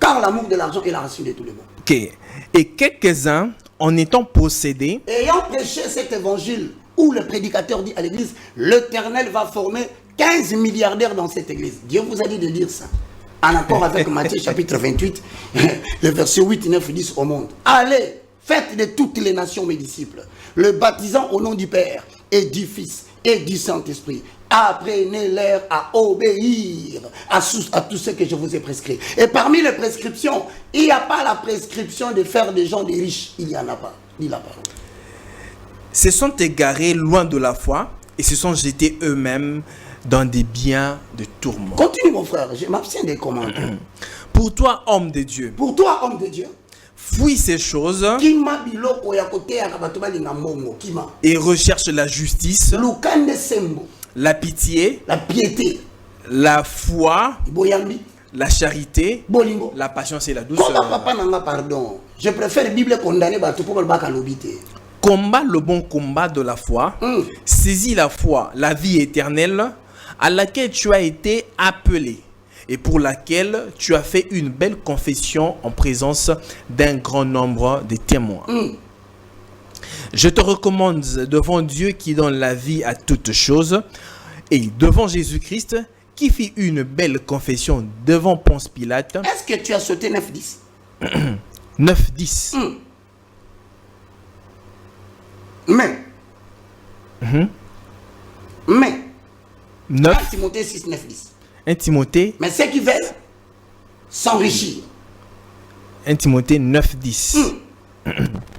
Car l'amour de l'argent est la racine de tous les maux. Ok. Et quelques-uns, en étant possédés... Ayant prêché cet évangile où le prédicateur dit à l'église, l'Éternel va former 15 milliardaires dans cette église. Dieu vous a dit de dire ça. En accord avec Matthieu chapitre 28, le verset 8 et 9 disent au monde, allez, faites de toutes les nations mes disciples, le baptisant au nom du Père et du Fils et du Saint-Esprit. Apprenez-leur à obéir à tout ce que je vous ai prescrit. Et parmi les prescriptions, il n'y a pas la prescription de faire des gens des riches. Il n'y en a pas. Dis la parole. Se sont égarés loin de la foi et se sont jetés eux-mêmes dans des biens de tourment. Continue mon frère, je m'abstiens des commentaires. Pour toi, homme de Dieu, Pour toi, homme de Dieu, fuis ces choses Kima biloko ya kotea kabatuba lingamongo, Kima. et recherche la justice, Lukande sembo, la pitié, la piété, la foi, boyambi, la charité, bolingo. la patience et la Comme douceur. papa nanga pardon. Je préfère Bible condamner batu pour le baka lobité. Combat le bon combat de la foi, saisis la foi, la vie éternelle, à laquelle tu as été appelé et pour laquelle tu as fait une belle confession en présence d'un grand nombre de témoins. Je te recommande devant Dieu qui donne la vie à toutes choses et devant Jésus-Christ qui fit une belle confession devant Ponce Pilate. Est-ce que tu as sauté 9-10? 9-10. Mais 9, 1 Timothée 6, 9, 10. 1 Timothée, Mais ceux qui veulent s'enrichir, 1 Timothée 9, 10.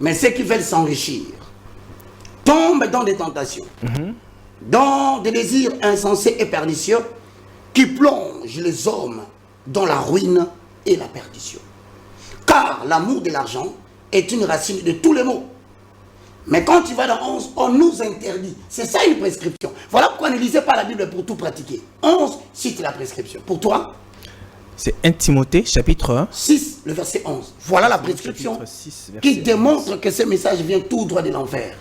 mais ceux qui veulent s'enrichir tombent dans des tentations, dans des désirs insensés et pernicieux qui plongent les hommes dans la ruine et la perdition. Car l'amour de l'argent est une racine de tous les maux. Mais quand tu vas dans 11, on nous interdit. C'est ça une prescription. Voilà pourquoi ne lisez pas la Bible pour tout pratiquer. 11 cite la prescription. Pour toi, C'est 1 Timothée chapitre 6, le verset 11. Voilà la prescription chapitre 6, verset qui démontre que ce message vient tout droit de l'enfer.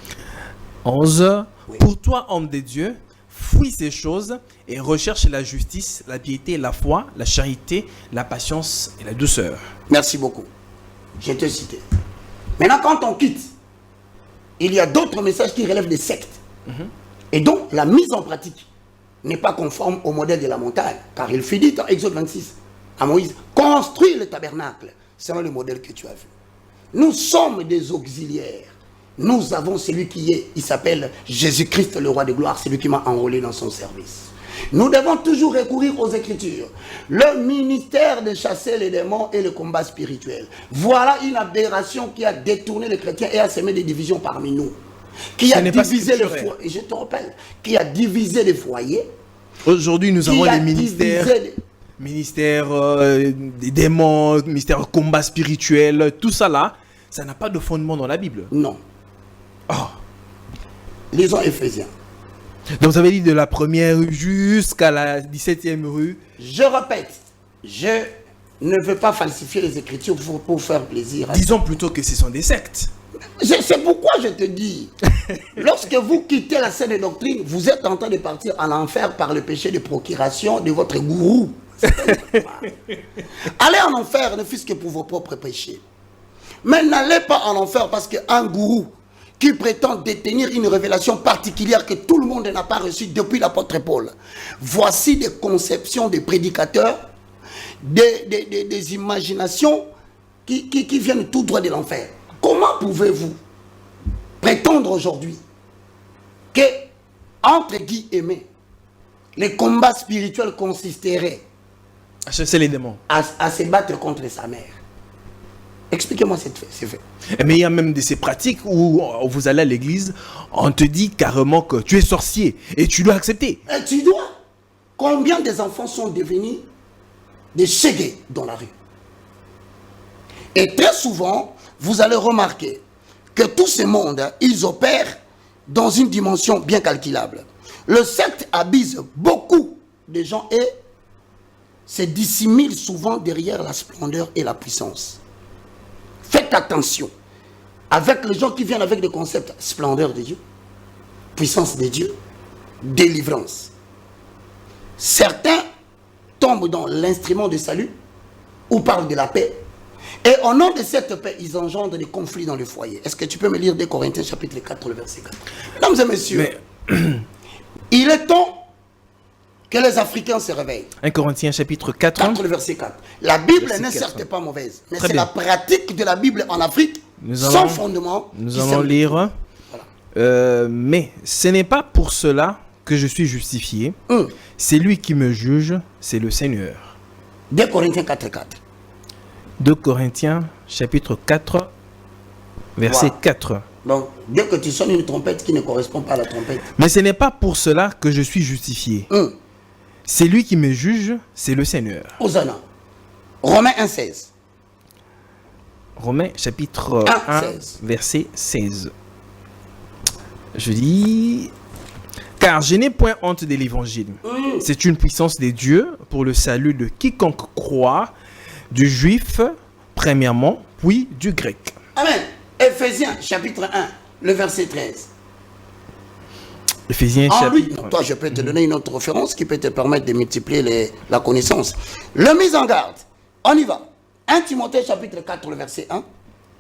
11. Oui. Pour toi, homme de Dieu, fuis ces choses et recherche la justice, la piété, la foi, la charité, la patience et la douceur. Merci beaucoup. Je te cité. Maintenant, quand on quitte, il y a d'autres messages qui relèvent des sectes. Et donc, la mise en pratique n'est pas conforme au modèle de la montagne. Car il fut dit dans Exode 26 à Moïse, construis le tabernacle selon le modèle que tu as vu. Nous sommes des auxiliaires. Nous avons celui qui est, il s'appelle Jésus-Christ, le roi de gloire, celui qui m'a enrôlé dans son service. Nous devons toujours recourir aux Écritures. Le ministère de chasser les démons et le combat spirituel. Voilà une aberration qui a détourné les chrétiens et a semé des divisions parmi nous. Qui a divisé les foyers. Et je te rappelle, qui a divisé les foyers. Aujourd'hui, nous avons les ministères des démons, ministère combat spirituel, tout ça là, ça n'a pas de fondement dans la Bible. Non. Oh. Lisons Éphésiens. Donc vous avez dit de la première rue jusqu'à la 17e rue. Je répète, je ne veux pas falsifier les Écritures pour faire plaisir. Disons plutôt que ce sont des sectes. C'est pourquoi je te dis, lorsque vous quittez la saine doctrine, vous êtes en train de partir en enfer par le péché de procuration de votre gourou. Allez en enfer, ne fût-ce que pour vos propres péchés. Mais n'allez pas en enfer parce qu'un gourou qui prétend détenir une révélation particulière que tout le monde n'a pas reçue depuis l'apôtre Paul. Voici des conceptions des prédicateurs, des imaginations qui viennent tout droit de l'enfer. Comment pouvez-vous prétendre aujourd'hui que, entre guillemets, les combats spirituels consisteraient à chasser les démons, à se battre contre sa mère? Expliquez-moi ces faits. Mais il y a même de ces pratiques où vous allez à l'église, on te dit carrément que tu es sorcier et tu dois accepter. Et tu dois. Combien des enfants sont devenus des chégués dans la rue? Et très souvent, vous allez remarquer que tous ces mondes, ils opèrent dans une dimension bien calculable. Le secte abuse beaucoup de gens et se dissimule souvent derrière la splendeur et la puissance. Faites attention avec les gens qui viennent avec des concepts splendeur de Dieu, puissance de Dieu, délivrance. Certains tombent dans l'instrument de salut ou parlent de la paix. Et au nom de cette paix, ils engendrent des conflits dans le foyer. Est-ce que tu peux me lire 2 Corinthiens chapitre 4, le verset 4? Mesdames et messieurs, il est temps que les Africains se réveillent. 1 Corinthiens chapitre 4. 4, le verset 4. La Bible Verset n'est 4. certes pas mauvaise, mais Très c'est bien. la pratique de la Bible en Afrique, sans fondement. Nous allons lire. Mais ce n'est pas pour cela que je suis justifié. C'est lui qui me juge, c'est le Seigneur. 2 Corinthiens 4, 4. 2 Corinthiens chapitre 4, verset Voilà. 4. Donc, dès que tu sonnes une trompette qui ne correspond pas à la trompette, Mais ce n'est pas pour cela que je suis justifié. C'est lui qui me juge, c'est le Seigneur. Hosanna. Romains 1, 16. Romains chapitre 1, 1, 16. verset 16. Je dis, car je n'ai point honte de l'évangile. C'est une puissance de Dieu pour le salut de quiconque croit, du juif premièrement, puis du grec. Amen. Éphésiens chapitre 1, le verset 13. Éphésiens En lui, chapitre... toi je peux te donner une autre référence qui peut te permettre de multiplier la connaissance. Le mise en garde. On y va. 1 Timothée chapitre 4, le verset 1.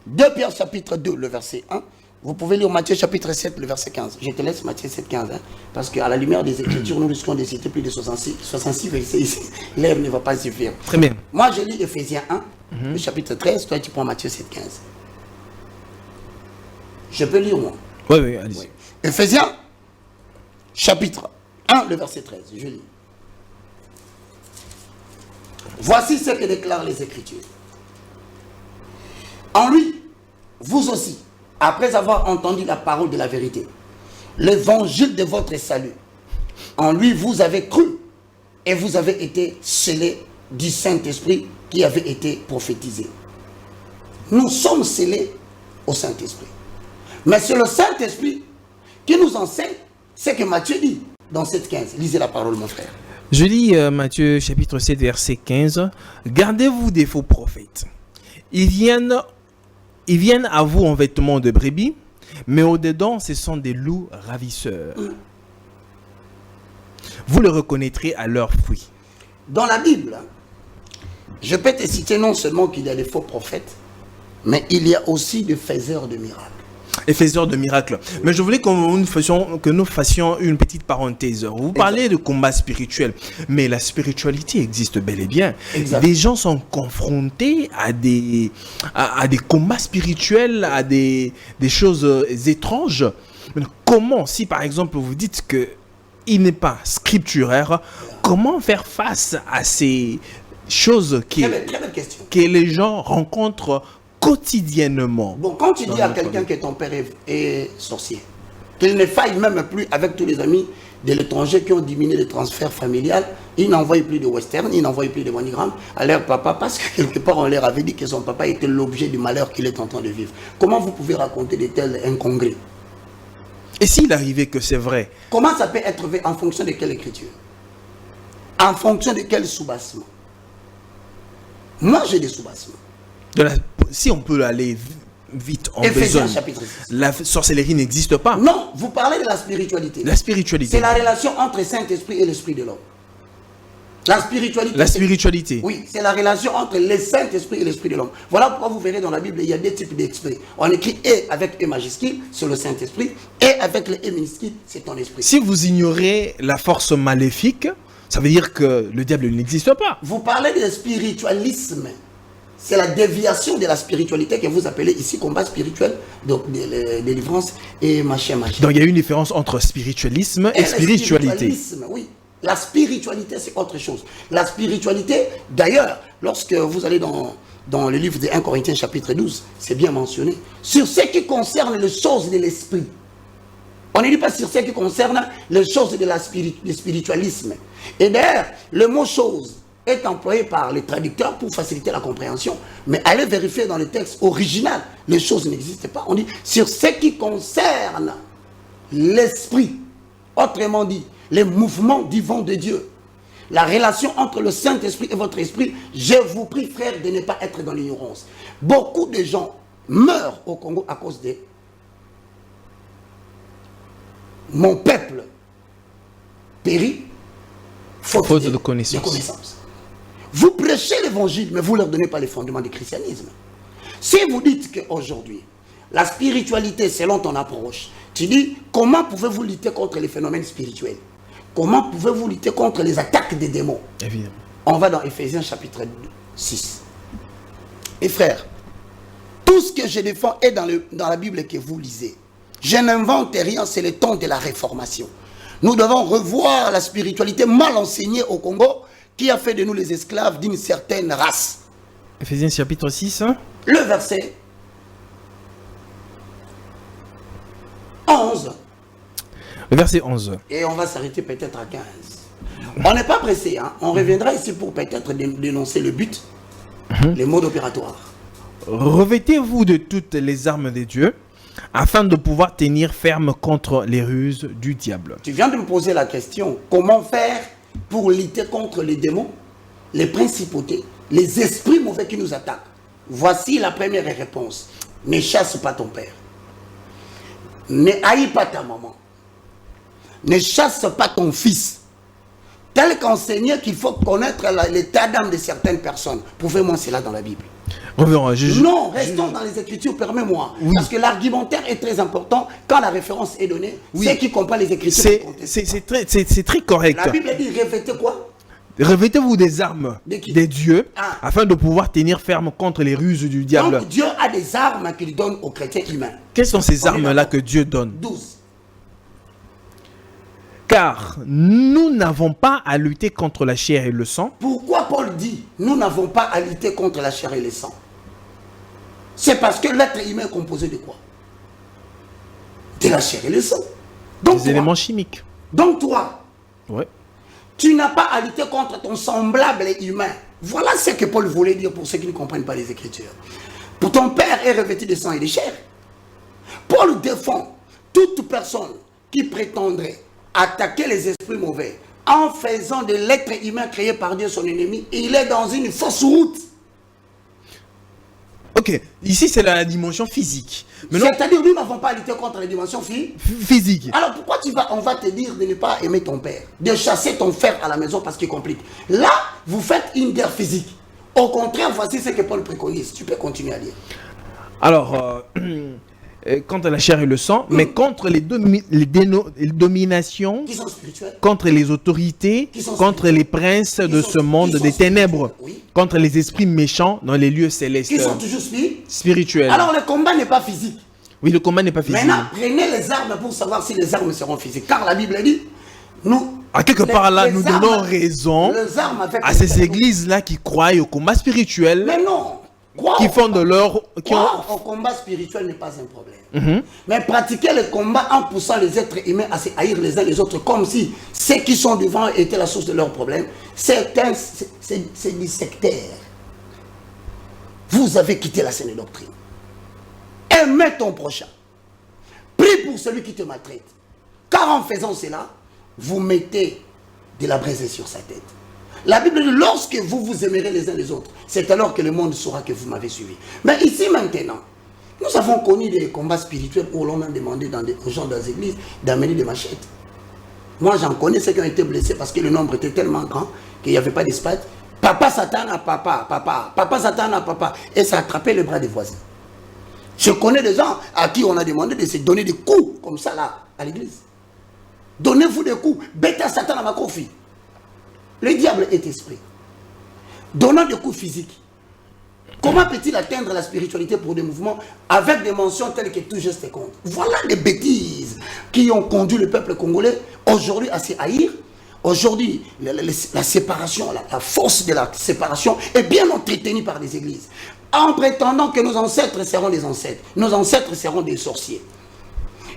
2 Pierre chapitre 2, le verset 1. Vous pouvez lire Matthieu chapitre 7, le verset 15. Je te laisse Matthieu 7, 15. Parce qu'à la lumière des Écritures, nous risquons de citer plus de 66 versets ici. L'air ne va pas suffire. Très bien. Moi, je lis Éphésiens 1, le chapitre 13. Toi, tu prends Matthieu 7, 15. Je peux lire, moi. Oui, allez-y. Oui. Éphésiens, chapitre 1, le verset 13. Je lis. Voici ce que déclarent les Écritures. En lui, vous aussi, après avoir entendu la parole de la vérité, l'évangile de votre salut, en lui vous avez cru et vous avez été scellés du Saint-Esprit qui avait été prophétisé. Nous sommes scellés au Saint-Esprit. Mais c'est le Saint-Esprit qui nous enseigne ce que Matthieu dit dans 7,15. Lisez la parole, mon frère. Je lis Matthieu chapitre 7, verset 15. Gardez-vous des faux prophètes. Ils viennent à vous en vêtements de brebis, mais au-dedans, ce sont des loups ravisseurs. Vous les reconnaîtrez à leurs fruits. Dans la Bible, je peux te citer non seulement qu'il y a des faux prophètes, mais il y a aussi des faiseurs de miracles. Et faiseurs de miracles. Mais je voulais que nous fassions une petite parenthèse. Vous parlez de combat spirituel, mais la spiritualité existe bel et bien. Exact. Des gens sont confrontés à des combats spirituels, à des choses étranges. Mais comment, si par exemple vous dites que il n'est pas scripturaire, comment faire face à ces choses Très belle question. que les gens rencontrent quotidiennement? Bon, quand tu dis à quelqu'un que ton père est sorcier, qu'il ne faille même plus avec tous les amis de l'étranger qui ont diminué le transfert familial, ils n'envoient plus de western, ils n'envoient plus de MoneyGram à leur papa parce que quelque part on leur avait dit que son papa était l'objet du malheur qu'il est en train de vivre. Comment vous pouvez raconter de tels incongrès? Et s'il arrivait que c'est vrai? Comment ça peut être vrai? En fonction de quelle écriture? En fonction de quel soubassement? Moi, j'ai des soubassements. Si on peut aller vite en Éphésiens besogne, chapitre 6. la sorcellerie n'existe pas. Non, vous parlez de la spiritualité. La spiritualité. C'est la relation entre Saint-Esprit et l'Esprit de l'homme. La spiritualité. La spiritualité. Oui, c'est la relation entre le Saint-Esprit et l'Esprit de l'homme. Voilà pourquoi vous verrez dans la Bible, il y a deux types d'esprits. On écrit « et » avec « e » majuscule, c'est le Saint-Esprit, et avec le « e » minuscule, c'est ton esprit. Si vous ignorez la force maléfique, ça veut dire que le diable n'existe pas. Vous parlez de spiritualisme. C'est la déviation de la spiritualité que vous appelez ici combat spirituel, donc de délivrance et machin. Donc il y a une différence entre spiritualisme et spiritualité. Oui. La spiritualité, c'est autre chose. La spiritualité, d'ailleurs, lorsque vous allez dans le livre de 1 Corinthiens chapitre 12, c'est bien mentionné, sur ce qui concerne les choses de l'esprit. On ne dit pas sur ce qui concerne les choses de du spiritualisme. Et d'ailleurs, le mot « chose » est employé par les traducteurs pour faciliter la compréhension. Mais allez vérifier dans le texte original, les choses n'existent pas. On dit sur ce qui concerne l'esprit, autrement dit, les mouvements divins de Dieu, la relation entre le Saint-Esprit et votre esprit, je vous prie, frère, de ne pas être dans l'ignorance. Beaucoup de gens meurent au Congo à cause de mon peuple périt faute de connaissances. Vous prêchez l'évangile, mais vous ne leur donnez pas les fondements du christianisme. Si vous dites qu'aujourd'hui, la spiritualité, selon ton approche, tu dis, comment pouvez-vous lutter contre les phénomènes spirituels? Comment pouvez-vous lutter contre les attaques des démons? Évidemment. On va dans Éphésiens chapitre 6. Et frères, tout ce que je défends est dans la Bible que vous lisez. Je n'invente rien, c'est le temps de la réformation. Nous devons revoir la spiritualité mal enseignée au Congo qui a fait de nous les esclaves d'une certaine race. Éphésiens chapitre 6. Le verset 11. Le verset 11. Et on va s'arrêter peut-être à 15. On n'est pas pressé, hein? On reviendra ici pour peut-être dénoncer le but, les modes opératoires. Revêtez-vous de toutes les armes de Dieu, afin de pouvoir tenir ferme contre les ruses du diable. Tu viens de me poser la question, comment faire pour lutter contre les démons, les principautés, les esprits mauvais qui nous attaquent? Voici la première réponse. Ne chasse pas ton père. Ne haïs pas ta maman. Ne chasse pas ton fils. Tel qu'enseigné qu'il faut connaître l'état d'âme de certaines personnes. Prouvez-moi cela dans la Bible. Non, restons dans les Écritures, permets-moi. Oui. Parce que l'argumentaire est très important quand la référence est donnée. Oui. C'est qui comprend les Écritures. C'est très correct. La Bible dit revêtez quoi? Revêtez-vous des armes des dieux afin de pouvoir tenir ferme contre les ruses du diable. Donc Dieu a des armes qu'il donne aux chrétiens humains. Quelles sont ces armes-là que Dieu donne? 12. Car nous n'avons pas à lutter contre la chair et le sang. Pourquoi Paul dit nous n'avons pas à lutter contre la chair et le sang? C'est parce que l'être humain est composé de quoi? De la chair et le sang. Donc des éléments chimiques. Donc toi, ouais. Tu n'as pas à lutter contre ton semblable humain. Voilà ce que Paul voulait dire pour ceux qui ne comprennent pas les Écritures. Pour ton père est revêtu de sang et de chair. Paul défend toute personne qui prétendrait attaquer les esprits mauvais en faisant de l'être humain créé par Dieu son ennemi. Et il est dans une fausse route. Ok, ici c'est la dimension physique. C'est-à-dire nous n'avons pas à lutter contre les dimensions physiques. Alors pourquoi on va te dire de ne pas aimer ton père, de chasser ton frère à la maison parce qu'il complique? Là, vous faites une guerre physique. Au contraire, voici ce que Paul préconise. Tu peux continuer à lire. Alors, contre la chair et le sang, mais contre les dominations, qui sont spirituelles, contre les autorités, contre les princes de ce monde des ténèbres, oui, contre les esprits méchants dans les lieux célestes. Qui sont toujours spirituels. Alors le combat n'est pas physique. Oui, le combat n'est pas physique. Maintenant, prenez les armes pour savoir si les armes seront physiques. Car la Bible dit, nous... À quelque part là, nous donnons raison à ces églises-là qui croient au combat spirituel. Mais non, qui font de leur... Au combat spirituel n'est pas un problème. Mais pratiquer le combat en poussant les êtres humains à se haïr les uns les autres, comme si ceux qui sont devant étaient la source de leurs problèmes, c'est du sectaire. Vous avez quitté la saine doctrine. Aimez ton prochain. Prie pour celui qui te maltraite. Car en faisant cela, vous mettez de la braise sur sa tête. La Bible dit, lorsque vous vous aimerez les uns les autres, c'est alors que le monde saura que vous m'avez suivi. Mais ici maintenant, nous avons connu des combats spirituels où l'on a demandé aux gens dans les églises d'amener des machettes. Moi, j'en connais ceux qui ont été blessés parce que le nombre était tellement grand qu'il n'y avait pas d'espace. Papa Satan à papa, papa Satan à papa. Et ça a attrapé les bras des voisins. Je connais des gens à qui on a demandé de se donner des coups comme ça là, à l'église. Donnez-vous des coups. Bêta Satan à ma confie. Le diable est esprit. Donnant des coups physiques. Comment peut-il atteindre la spiritualité pour des mouvements avec des mentions telles que tout geste compte? Voilà les bêtises qui ont conduit le peuple congolais aujourd'hui à se haïr. Aujourd'hui, la séparation, la force de la séparation est bien entretenue par les églises. En prétendant que nos ancêtres seront des ancêtres, nos ancêtres seront des sorciers.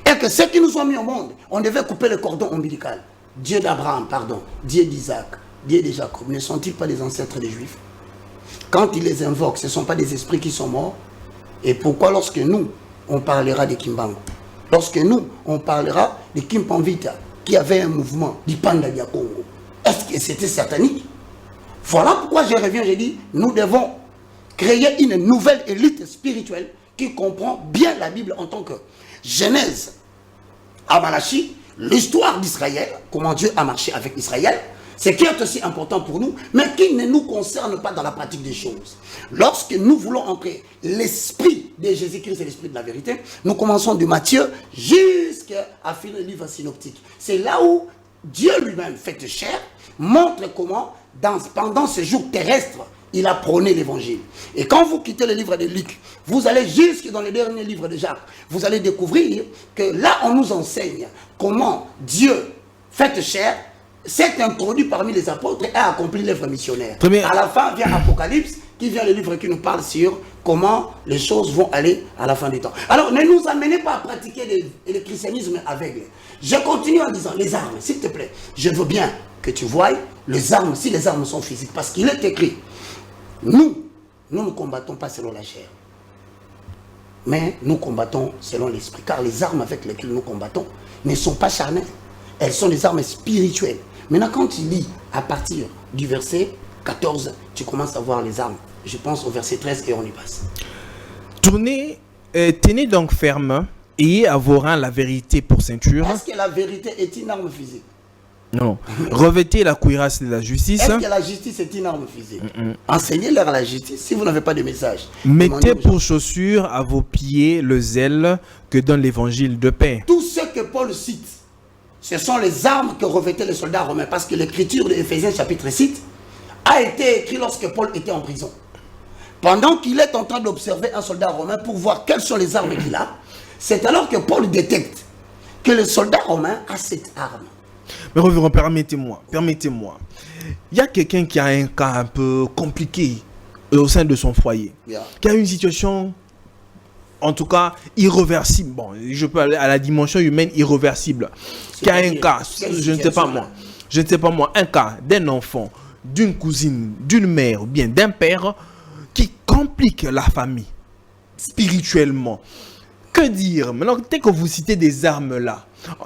Et que ceux qui nous ont mis au monde, on devait couper le cordon ombilical. Dieu d'Abraham, pardon, Dieu d'Isaac, Dieu de Jacob, ne sont-ils pas les ancêtres des Juifs? Quand ils les invoquent, ce ne sont pas des esprits qui sont morts. Et pourquoi lorsque nous, on parlera de Kimbangu, lorsque nous, on parlera de Kimpanvita, qui avait un mouvement d'Ipanda Dia Congo, est-ce que c'était satanique? Voilà pourquoi je reviens, je dis, nous devons créer une nouvelle élite spirituelle qui comprend bien la Bible en tant que Genèse à Malachi, l'histoire d'Israël, comment Dieu a marché avec Israël, ce qui est aussi important pour nous, mais qui ne nous concerne pas dans la pratique des choses. Lorsque nous voulons entrer l'esprit de Jésus-Christ et l'esprit de la vérité, nous commençons de Matthieu jusqu'à finir le livre synoptique. C'est là où Dieu lui-même, fait chair, montre comment, pendant ce jour terrestre, il a prôné l'évangile. Et quand vous quittez le livre de Luc, vous allez jusque dans le dernier livre de Jacques, vous allez découvrir que là, on nous enseigne comment Dieu, fait chair, s'est introduit parmi les apôtres et a accompli l'œuvre missionnaire. À la fin vient Apocalypse, qui vient le livre qui nous parle sur comment les choses vont aller à la fin des temps. Alors, ne nous amenez pas à pratiquer le christianisme aveugle. Je continue en disant, les armes, s'il te plaît, je veux bien que tu voies les armes, si les armes sont physiques, parce qu'il est écrit, nous ne combattons pas selon la chair, mais nous combattons selon l'esprit, car les armes avec lesquelles nous combattons ne sont pas charnelles, elles sont des armes spirituelles. Maintenant, quand tu lis à partir du verset 14, tu commences à voir les armes. Je pense au verset 13 et on y passe. Tenez donc ferme, ayez à vos reins la vérité pour ceinture. Est-ce que la vérité est une arme physique? Non. Revêtez la cuirasse de la justice. Est-ce que la justice est une arme physique? Enseignez-leur la justice si vous n'avez pas de message. Mettez pour chaussure à vos pieds le zèle que donne l'évangile de paix. Tout ce que Paul cite, ce sont les armes que revêtaient les soldats romains, parce que l'écriture de Éphésiens chapitre 6 a été écrite lorsque Paul était en prison. Pendant qu'il est en train d'observer un soldat romain pour voir quelles sont les armes qu'il a, c'est alors que Paul détecte que le soldat romain a cette arme. Mais reverend, permettez-moi. Il y a quelqu'un qui a un cas un peu compliqué au sein de son foyer, qui a une situation, en tout cas, irréversible. Bon, je peux aller à la dimension humaine irréversible. Qui a un cas, je ne sais pas moi, un cas d'un enfant, d'une cousine, d'une mère ou bien d'un père qui complique la famille spirituellement. Que dire? Maintenant, dès que vous citez des armes là,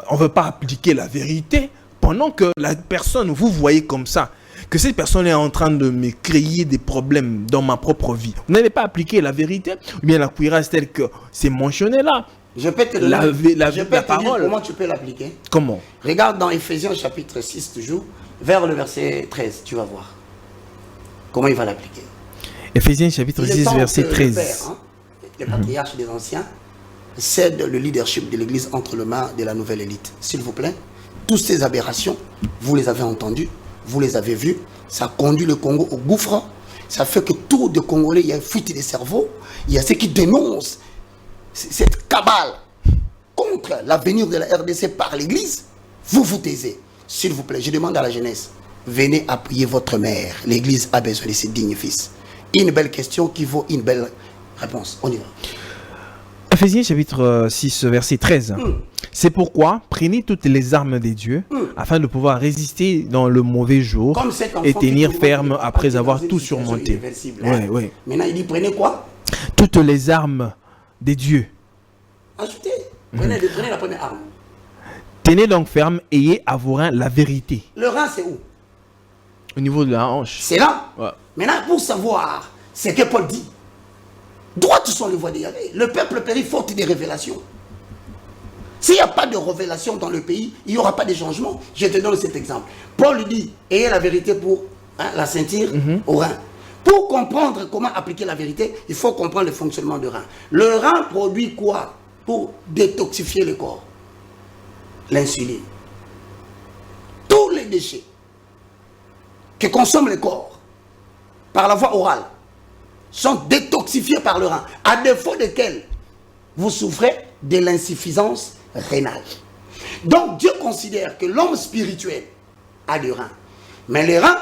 on ne veut pas appliquer la vérité pendant que la personne, vous voyez comme ça, que cette personne est en train de me créer des problèmes dans ma propre vie. Vous n'allez pas appliquer la vérité ou bien la cuirasse telle que c'est mentionné là. Je peux te donner la parole. Comment tu peux l'appliquer? Comment? Regarde dans Éphésiens chapitre 6 toujours, vers le verset 13, tu vas voir comment il va l'appliquer. Éphésiens chapitre 6, verset 13. Le père, le patriarche des anciens, cède le leadership de l'église entre les mains de la nouvelle élite. S'il vous plaît, toutes ces aberrations, vous les avez entendues, vous les avez vues, ça conduit le Congo au gouffre, ça fait que tout de Congolais, il y a une fuite des cerveaux, il y a ceux qui dénoncent cette cabale contre l'avenir de la RDC par l'église, vous vous taisez. S'il vous plaît, je demande à la jeunesse, venez appuyer votre mère, l'église a besoin de ses dignes fils. Une belle question qui vaut une belle réponse, on y va. Éphésiens chapitre 6, verset 13. C'est pourquoi prenez toutes les armes des dieux afin de pouvoir résister dans le mauvais jour et tenir ferme après avoir tout surmonté. Maintenant, il dit prenez quoi? Toutes les armes des dieux. Ajoutez. Prenez la première arme. Tenez donc ferme, ayez à vos reins la vérité. Le rein, c'est où? Au niveau de la hanche. C'est là. Ouais. Maintenant, pour savoir ce que Paul dit, droites sont les voies de Yahvé. Le peuple périt faute des révélations. S'il n'y a pas de révélation dans le pays, il n'y aura pas de changement. Je te donne cet exemple. Paul dit, ayez la vérité pour la ceinture au rein. Pour comprendre comment appliquer la vérité, il faut comprendre le fonctionnement du rein. Le rein produit quoi pour détoxifier le corps? L'insuline. Tous les déchets que consomme le corps par la voie orale sont détoxifiés par le rein, à défaut desquels vous souffrez de l'insuffisance rénale. Donc Dieu considère que l'homme spirituel a des reins, mais les reins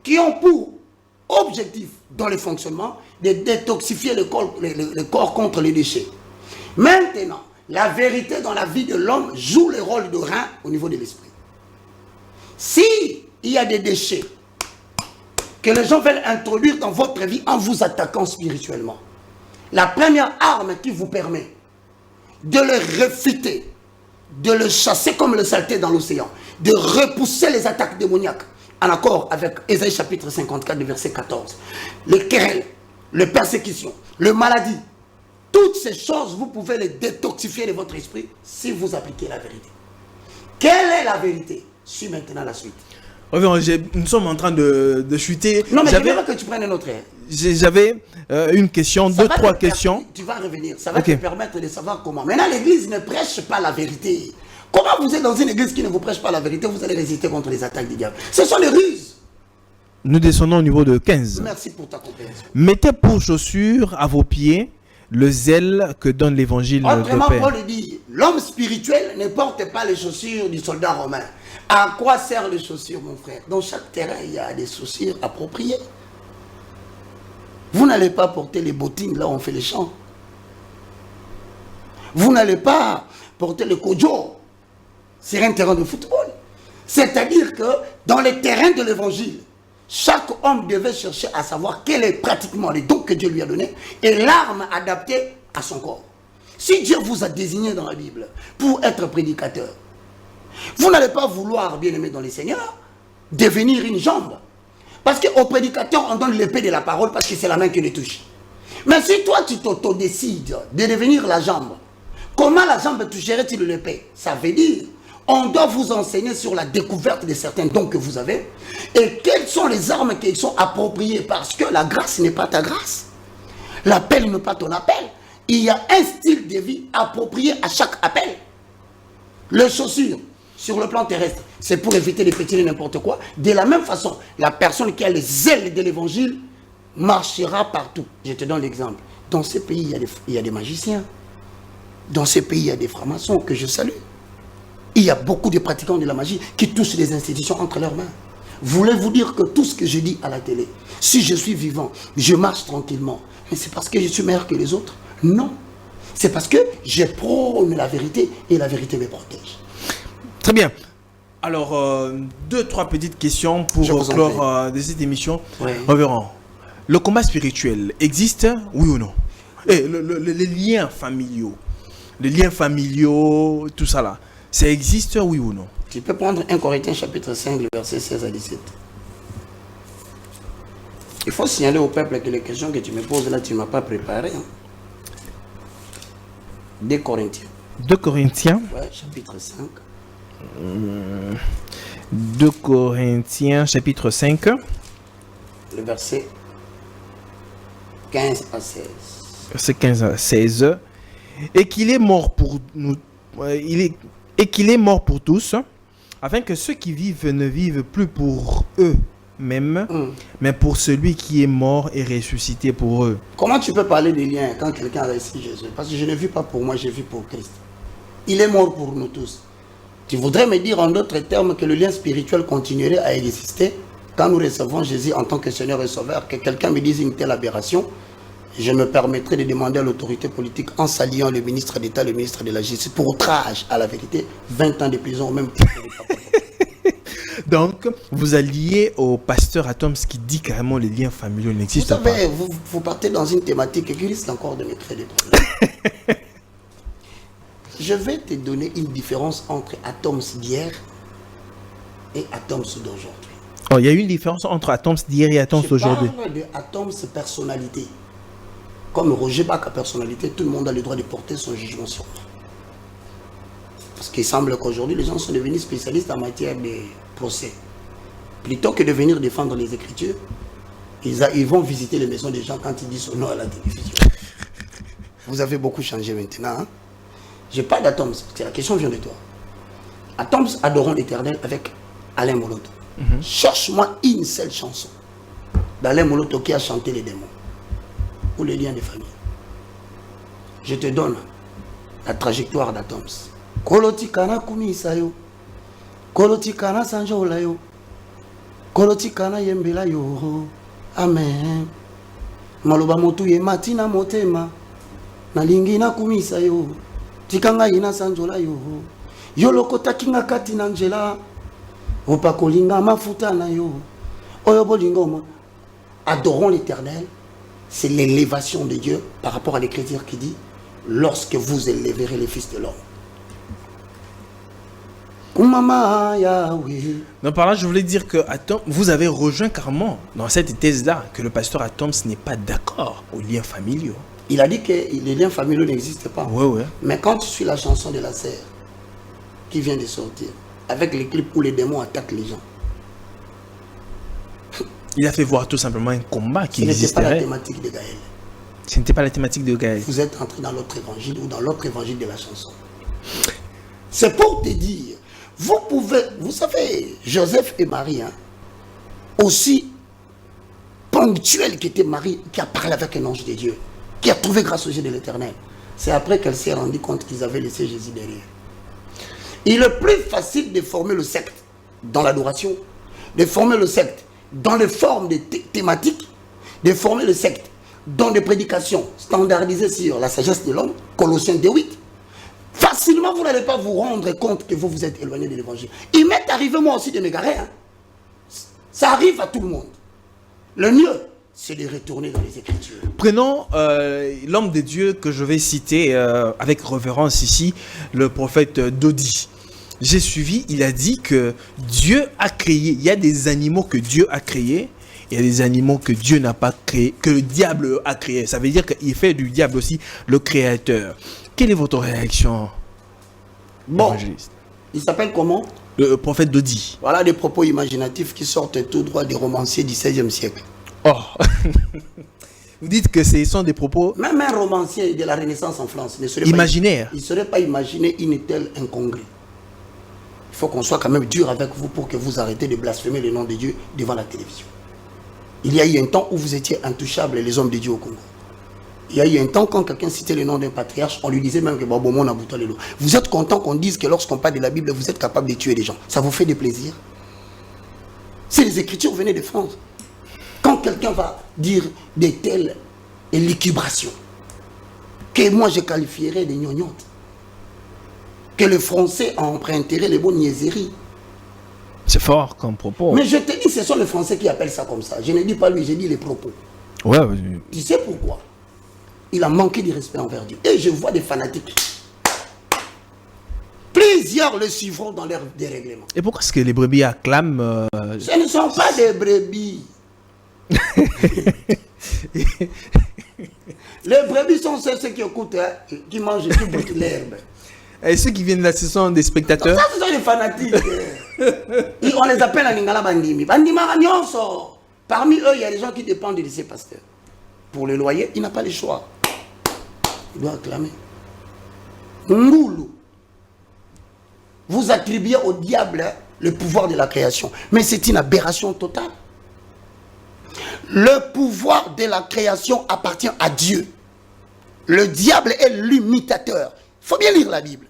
qui ont pour objectif dans le fonctionnement de détoxifier le corps contre les déchets. Maintenant, la vérité dans la vie de l'homme joue le rôle de rein au niveau de l'esprit. Si il y a des déchets que les gens veulent introduire dans votre vie en vous attaquant spirituellement, la première arme qui vous permet de le réfuter, de le chasser comme le saleté dans l'océan, de repousser les attaques démoniaques, en accord avec Ésaïe chapitre 54, verset 14. Les querelles, les persécutions, les maladies, toutes ces choses, vous pouvez les détoxifier de votre esprit si vous appliquez la vérité. Quelle est la vérité? Suis maintenant la suite. Nous sommes en train de chuter. Non, mais je veux que tu prennes un autre. J'avais une question, trois questions. Tu vas revenir. Ça va te permettre de savoir comment. Maintenant, l'église ne prêche pas la vérité. Comment vous êtes dans une église qui ne vous prêche pas la vérité, vous allez résister contre les attaques du diable? Ce sont des ruses. Nous descendons au niveau de 15. Merci pour ta compréhension. Mettez pour chaussure à vos pieds le zèle que donne l'évangile de Autrement, Père. Paul dit, l'homme spirituel ne porte pas les chaussures du soldat romain. À quoi servent les chaussures, mon frère? Dans chaque terrain, il y a des chaussures appropriées. Vous n'allez pas porter les bottines là où on fait les champs. Vous n'allez pas porter le kojo sur un terrain de football. C'est-à-dire que dans les terrains de l'évangile, chaque homme devait chercher à savoir quel est pratiquement les dons que Dieu lui a donnés et l'arme adaptée à son corps. Si Dieu vous a désigné dans la Bible pour être prédicateur, vous n'allez pas vouloir, bien aimé dans les Seigneurs, devenir une jambe. Parce qu'au prédicateur, on donne l'épée de la parole parce que c'est la main qui le touche. Mais si toi, tu t'auto-décides de devenir la jambe, comment la jambe toucherait-il l'épée? Ça veut dire, on doit vous enseigner sur la découverte de certains dons que vous avez et quelles sont les armes qui sont appropriées parce que la grâce n'est pas ta grâce. L'appel n'est pas ton appel. Il y a un style de vie approprié à chaque appel. Les chaussures, sur le plan terrestre, c'est pour éviter de pétiner n'importe quoi. De la même façon, la personne qui a les ailes de l'évangile marchera partout. Je te donne l'exemple. Dans ces pays, il y a des magiciens. Dans ces pays, il y a des francs-maçons que je salue. Il y a beaucoup de pratiquants de la magie qui touchent les institutions entre leurs mains. Voulez-vous dire que tout ce que je dis à la télé, si je suis vivant, je marche tranquillement, mais c'est parce que je suis meilleur que les autres? Non. C'est parce que je prône la vérité et la vérité me protège. Très bien. Alors, deux, trois petites questions pour clore de cette émission. Oui. Révérend, le combat spirituel existe, oui ou non? Et les liens familiaux. Les liens familiaux, tout ça là. Ça existe, oui ou non? Tu peux prendre 1 Corinthiens chapitre 5, le verset 16 à 17. Il faut signaler au peuple que les questions que tu me poses là, tu ne m'as pas préparé. 2 Corinthiens. 2 Corinthiens. Ouais, chapitre 5. 2 Corinthiens, chapitre 5. Le verset 15 à 16. Verset 15 à 16. Et qu'il est mort pour nous. Et qu'il est mort pour tous, afin que ceux qui vivent ne vivent plus pour eux-mêmes, mais pour celui qui est mort et ressuscité pour eux. Comment tu peux parler des liens quand quelqu'un a reçu Jésus? Parce que je ne vis pas pour moi, je vis pour Christ. Il est mort pour nous tous. Tu voudrais me dire en d'autres termes que le lien spirituel continuerait à exister quand nous recevons Jésus en tant que Seigneur et Sauveur, que quelqu'un me dise une telle aberration? Je me permettrai de demander à l'autorité politique, en s'alliant le ministre d'État, le ministre de la Justice, pour outrage à la vérité, 20 ans de prison au même titre. Donc, vous alliez au pasteur Atoms qui dit carrément les liens familiaux n'existent pas. Vous partez dans une thématique qui risque encore de me créer des problèmes. je vais te donner une différence entre Atoms d'hier et Atoms d'aujourd'hui. Oh, il y a une différence entre Atoms d'hier et Atoms d'aujourd'hui. Je parle de Atoms personnalité. Comme Roger Bach a personnalité, tout le monde a le droit de porter son jugement sur moi. Parce qu'il semble qu'aujourd'hui, les gens sont devenus spécialistes en matière de procès. Plutôt que de venir défendre les Écritures, ils vont visiter les maisons des gens quand ils disent son nom à la télévision. Vous avez beaucoup changé maintenant. Hein? Je parle d'Atoms, la question vient de toi. Atoms adorons l'Éternel avec Alain Moloto. Cherche-moi une seule chanson d'Alain Moloto qui a chanté les démons ou les liens de famille. Je te donne la trajectoire d'Atoms. Kolotikana kumisayo, kolotikana sanjolayo, kolotikana yembela yo. Amen. Maloba motu ye matina motema, nalingi na kumisayo, tikanga ina sanjolayo. Yolokota kinga kati na njela, opakolinga mafuta na yo. Oyo bolingoma. Adorons l'Éternel. C'est l'élévation de Dieu par rapport à l'Écriture qui dit lorsque vous élèverez les fils de l'homme. Non, par là, je voulais dire que vous avez rejoint carrément dans cette thèse-là que le pasteur Atoms n'est pas d'accord aux liens familiaux. Il a dit que les liens familiaux n'existent pas. Oui. Mais quand tu suis la chanson de la sœur qui vient de sortir, avec les clips où les démons attaquent les gens, il a fait voir tout simplement un combat qui existait. Ce n'était pas la existerait. thématique de Gaël. Ce n'était pas la thématique de Gaël. Vous êtes entré dans l'autre évangile ou dans l'autre évangile de la chanson. C'est pour te dire, vous savez, Joseph et Marie, hein, aussi ponctuels qu'était Marie, qui a parlé avec un ange de Dieu, qui a trouvé grâce aux yeux de l'Éternel. C'est après qu'elle s'est rendue compte qu'ils avaient laissé Jésus derrière. Il est plus facile de former le secte dans l'adoration, de former le secte dans les formes de thématiques, de former le secte dans des prédications standardisées sur la sagesse de l'homme, Colossiens 2:8. Facilement, vous n'allez pas vous rendre compte que vous vous êtes éloigné de l'évangile. Il m'est arrivé moi aussi de m'égarer. Hein. Ça arrive à tout le monde. Le mieux, c'est de retourner dans les Écritures. Prenons l'homme de Dieu que je vais citer avec révérence ici, le prophète Dodi. J'ai suivi, il a dit que Dieu a créé, il y a des animaux que Dieu a créés, il y a des animaux que Dieu n'a pas créés, que le diable a créés. Ça veut dire qu'il fait du diable aussi le créateur. Quelle est votre réaction? Bon, il s'appelle comment? Le prophète Dodi. Voilà des propos imaginatifs qui sortent tout droit des romanciers du XVIe siècle. Oh. Vous dites que ce sont des propos... Même un romancier de la Renaissance en France ne serait imaginaire. Il ne serait pas imaginé une telle incongruité. Il faut qu'on soit quand même dur avec vous pour que vous arrêtez de blasphémer le nom de Dieu devant la télévision. Il y a eu un temps où vous étiez intouchables, les hommes de Dieu au Congo. Il y a eu un temps quand quelqu'un citait le nom d'un patriarche, on lui disait même que Babomon a bouté le lot. Vous êtes content qu'on dise que lorsqu'on parle de la Bible, vous êtes capable de tuer des gens. Ça vous fait des plaisirs? Si les Écritures venaient de France, quand quelqu'un va dire de telles élucubrations, que moi je qualifierais de gnognottes, que le français a emprunterait les bonnes niaiseries. C'est fort comme propos. Mais je te dis, ce sont les Français qui appellent ça comme ça. Je ne dis pas lui, je dis les propos. Ouais. Tu sais pourquoi? Il a manqué de respect envers Dieu. Et je vois des fanatiques. Plusieurs le suivront dans leur dérèglement. Et pourquoi est-ce que les brebis acclament Ce ne sont pas des brebis. Les brebis sont ceux qui écoutent, hein, qui mangent, qui boutent l'herbe. Et ceux qui viennent là, ce sont des spectateurs. Ça, ce sont des fanatiques. On les appelle en lingala bandimi. Bandima nyonso. Parmi eux, il y a des gens qui dépendent de ces pasteurs. Pour le loyer, il n'a pas le choix. Il doit acclamer. Ngoulou. Vous attribuez au diable le pouvoir de la création. Mais c'est une aberration totale. Le pouvoir de la création appartient à Dieu. Le diable est l'imitateur. Il faut bien lire la Bible.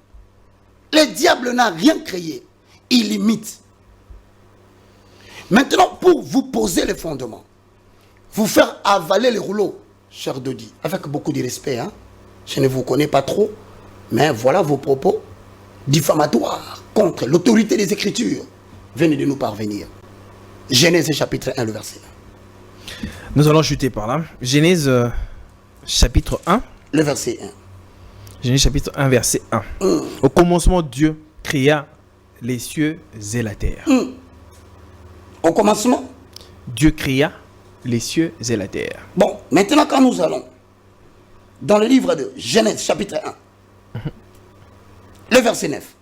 Le diable n'a rien créé. Il imite. Maintenant, pour vous poser les fondements, vous faire avaler les rouleaux, cher Dodi, avec beaucoup de respect, hein? Je ne vous connais pas trop, mais voilà vos propos diffamatoires contre l'autorité des Écritures. Venez de nous parvenir. Genèse chapitre 1, le verset 1. Nous allons chuter par là. Genèse chapitre 1. Le verset 1. Genèse chapitre 1, verset 1. Au commencement, Dieu créa les cieux et la terre. Au commencement, Dieu créa les cieux et la terre. bon, maintenant quand nous allons dans le livre de Genèse chapitre 1, le verset 9.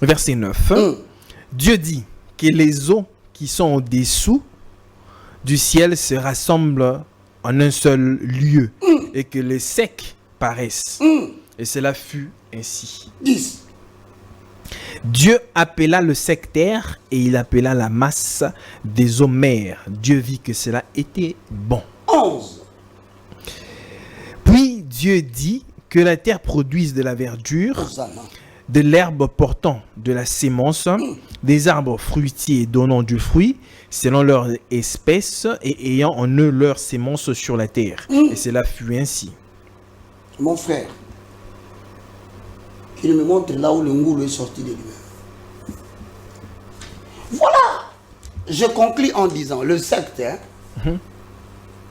Verset 9. Dieu dit que les eaux qui sont au-dessous du ciel se rassemblent en un seul lieu et que les secs paraissent. Et cela fut ainsi. 10. Dieu appela le sec terre et il appela la masse des eaux mer. Dieu vit que cela était bon. 11. Puis Dieu dit que la terre produise de la verdure, Hosanna. de l'herbe portant de la sémence, des arbres fruitiers donnant du fruit, selon leur espèce et ayant en eux leur sémence sur la terre. Et cela fut ainsi. Mon frère, il me montre là où le ngoulou est sorti de lui-même. Voilà. Je conclus en disant, le secte,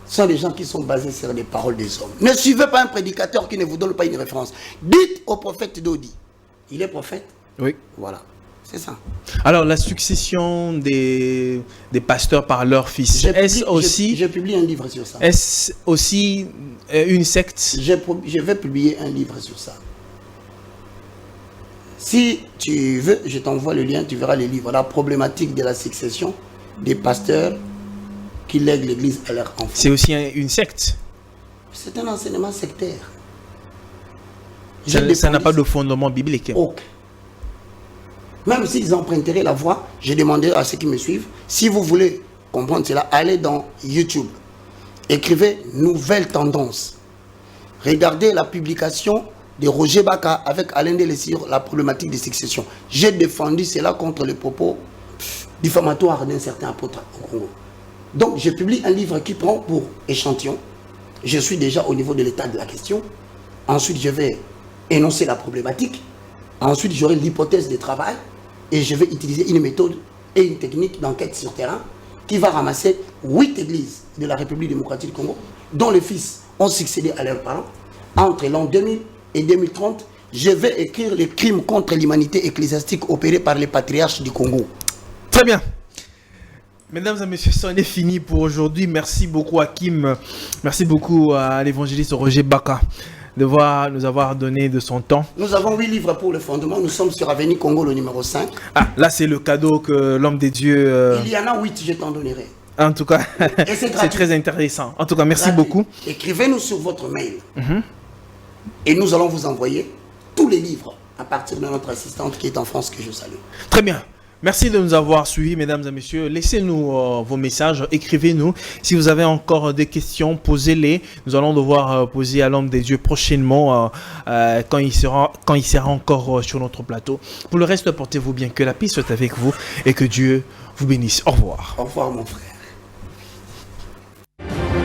sont des gens qui sont basés sur les paroles des hommes. Ne suivez pas un prédicateur qui ne vous donne pas une référence. Dites au prophète Dodi. Il est prophète. Oui. Voilà. C'est ça. Alors, la succession des pasteurs par leurs fils, Je publie un livre sur ça. Est-ce aussi une secte? Je vais publier un livre sur ça. Si tu veux, je t'envoie le lien, tu verras les livres. La problématique de la succession des pasteurs qui lèguent l'église à leurs enfants. C'est aussi une secte. C'est un enseignement sectaire. Ça n'a pas de fondement biblique. Ok. Même s'ils emprunteraient la voie, je demanderai à ceux qui me suivent, si vous voulez comprendre cela, allez dans YouTube. Écrivez Nouvelles Tendances. Regardez la publication de Roger Baka avec Alain Delé sur la problématique des successions. J'ai défendu cela contre les propos diffamatoires d'un certain apôtre au Congo. Donc je publie un livre qui prend pour échantillon. Je suis déjà au niveau de l'état de la question. Ensuite, je vais énoncer la problématique. Ensuite, j'aurai l'hypothèse de travail. Et je vais utiliser une méthode et une technique d'enquête sur terrain qui va ramasser 8 églises de la République démocratique du Congo dont les fils ont succédé à leurs parents. Entre l'an 2000 et 2030, je vais écrire les crimes contre l'humanité ecclésiastique opérés par les patriarches du Congo. Très bien. Mesdames et messieurs, c'en est fini pour aujourd'hui. Merci beaucoup à Kim. Merci beaucoup à l'évangéliste Roger Baka de nous avoir donné de son temps. Nous avons 8 livres pour le fondement. Nous sommes sur Avenue Congo, le numéro 5. Ah, là c'est le cadeau que l'homme des dieux... Il y en a 8, je t'en donnerai. En tout cas, Et c'est très intéressant. En tout cas, merci beaucoup. Écrivez-nous sur votre mail. Et nous allons vous envoyer tous les livres à partir de notre assistante qui est en France, que je salue. Très bien. Merci de nous avoir suivis, mesdames et messieurs. Laissez-nous vos messages, écrivez-nous. Si vous avez encore des questions, posez-les. Nous allons devoir poser à l'homme des dieux prochainement quand il sera encore sur notre plateau. Pour le reste, portez-vous bien, que la paix soit avec vous et que Dieu vous bénisse. Au revoir. Au revoir, mon frère.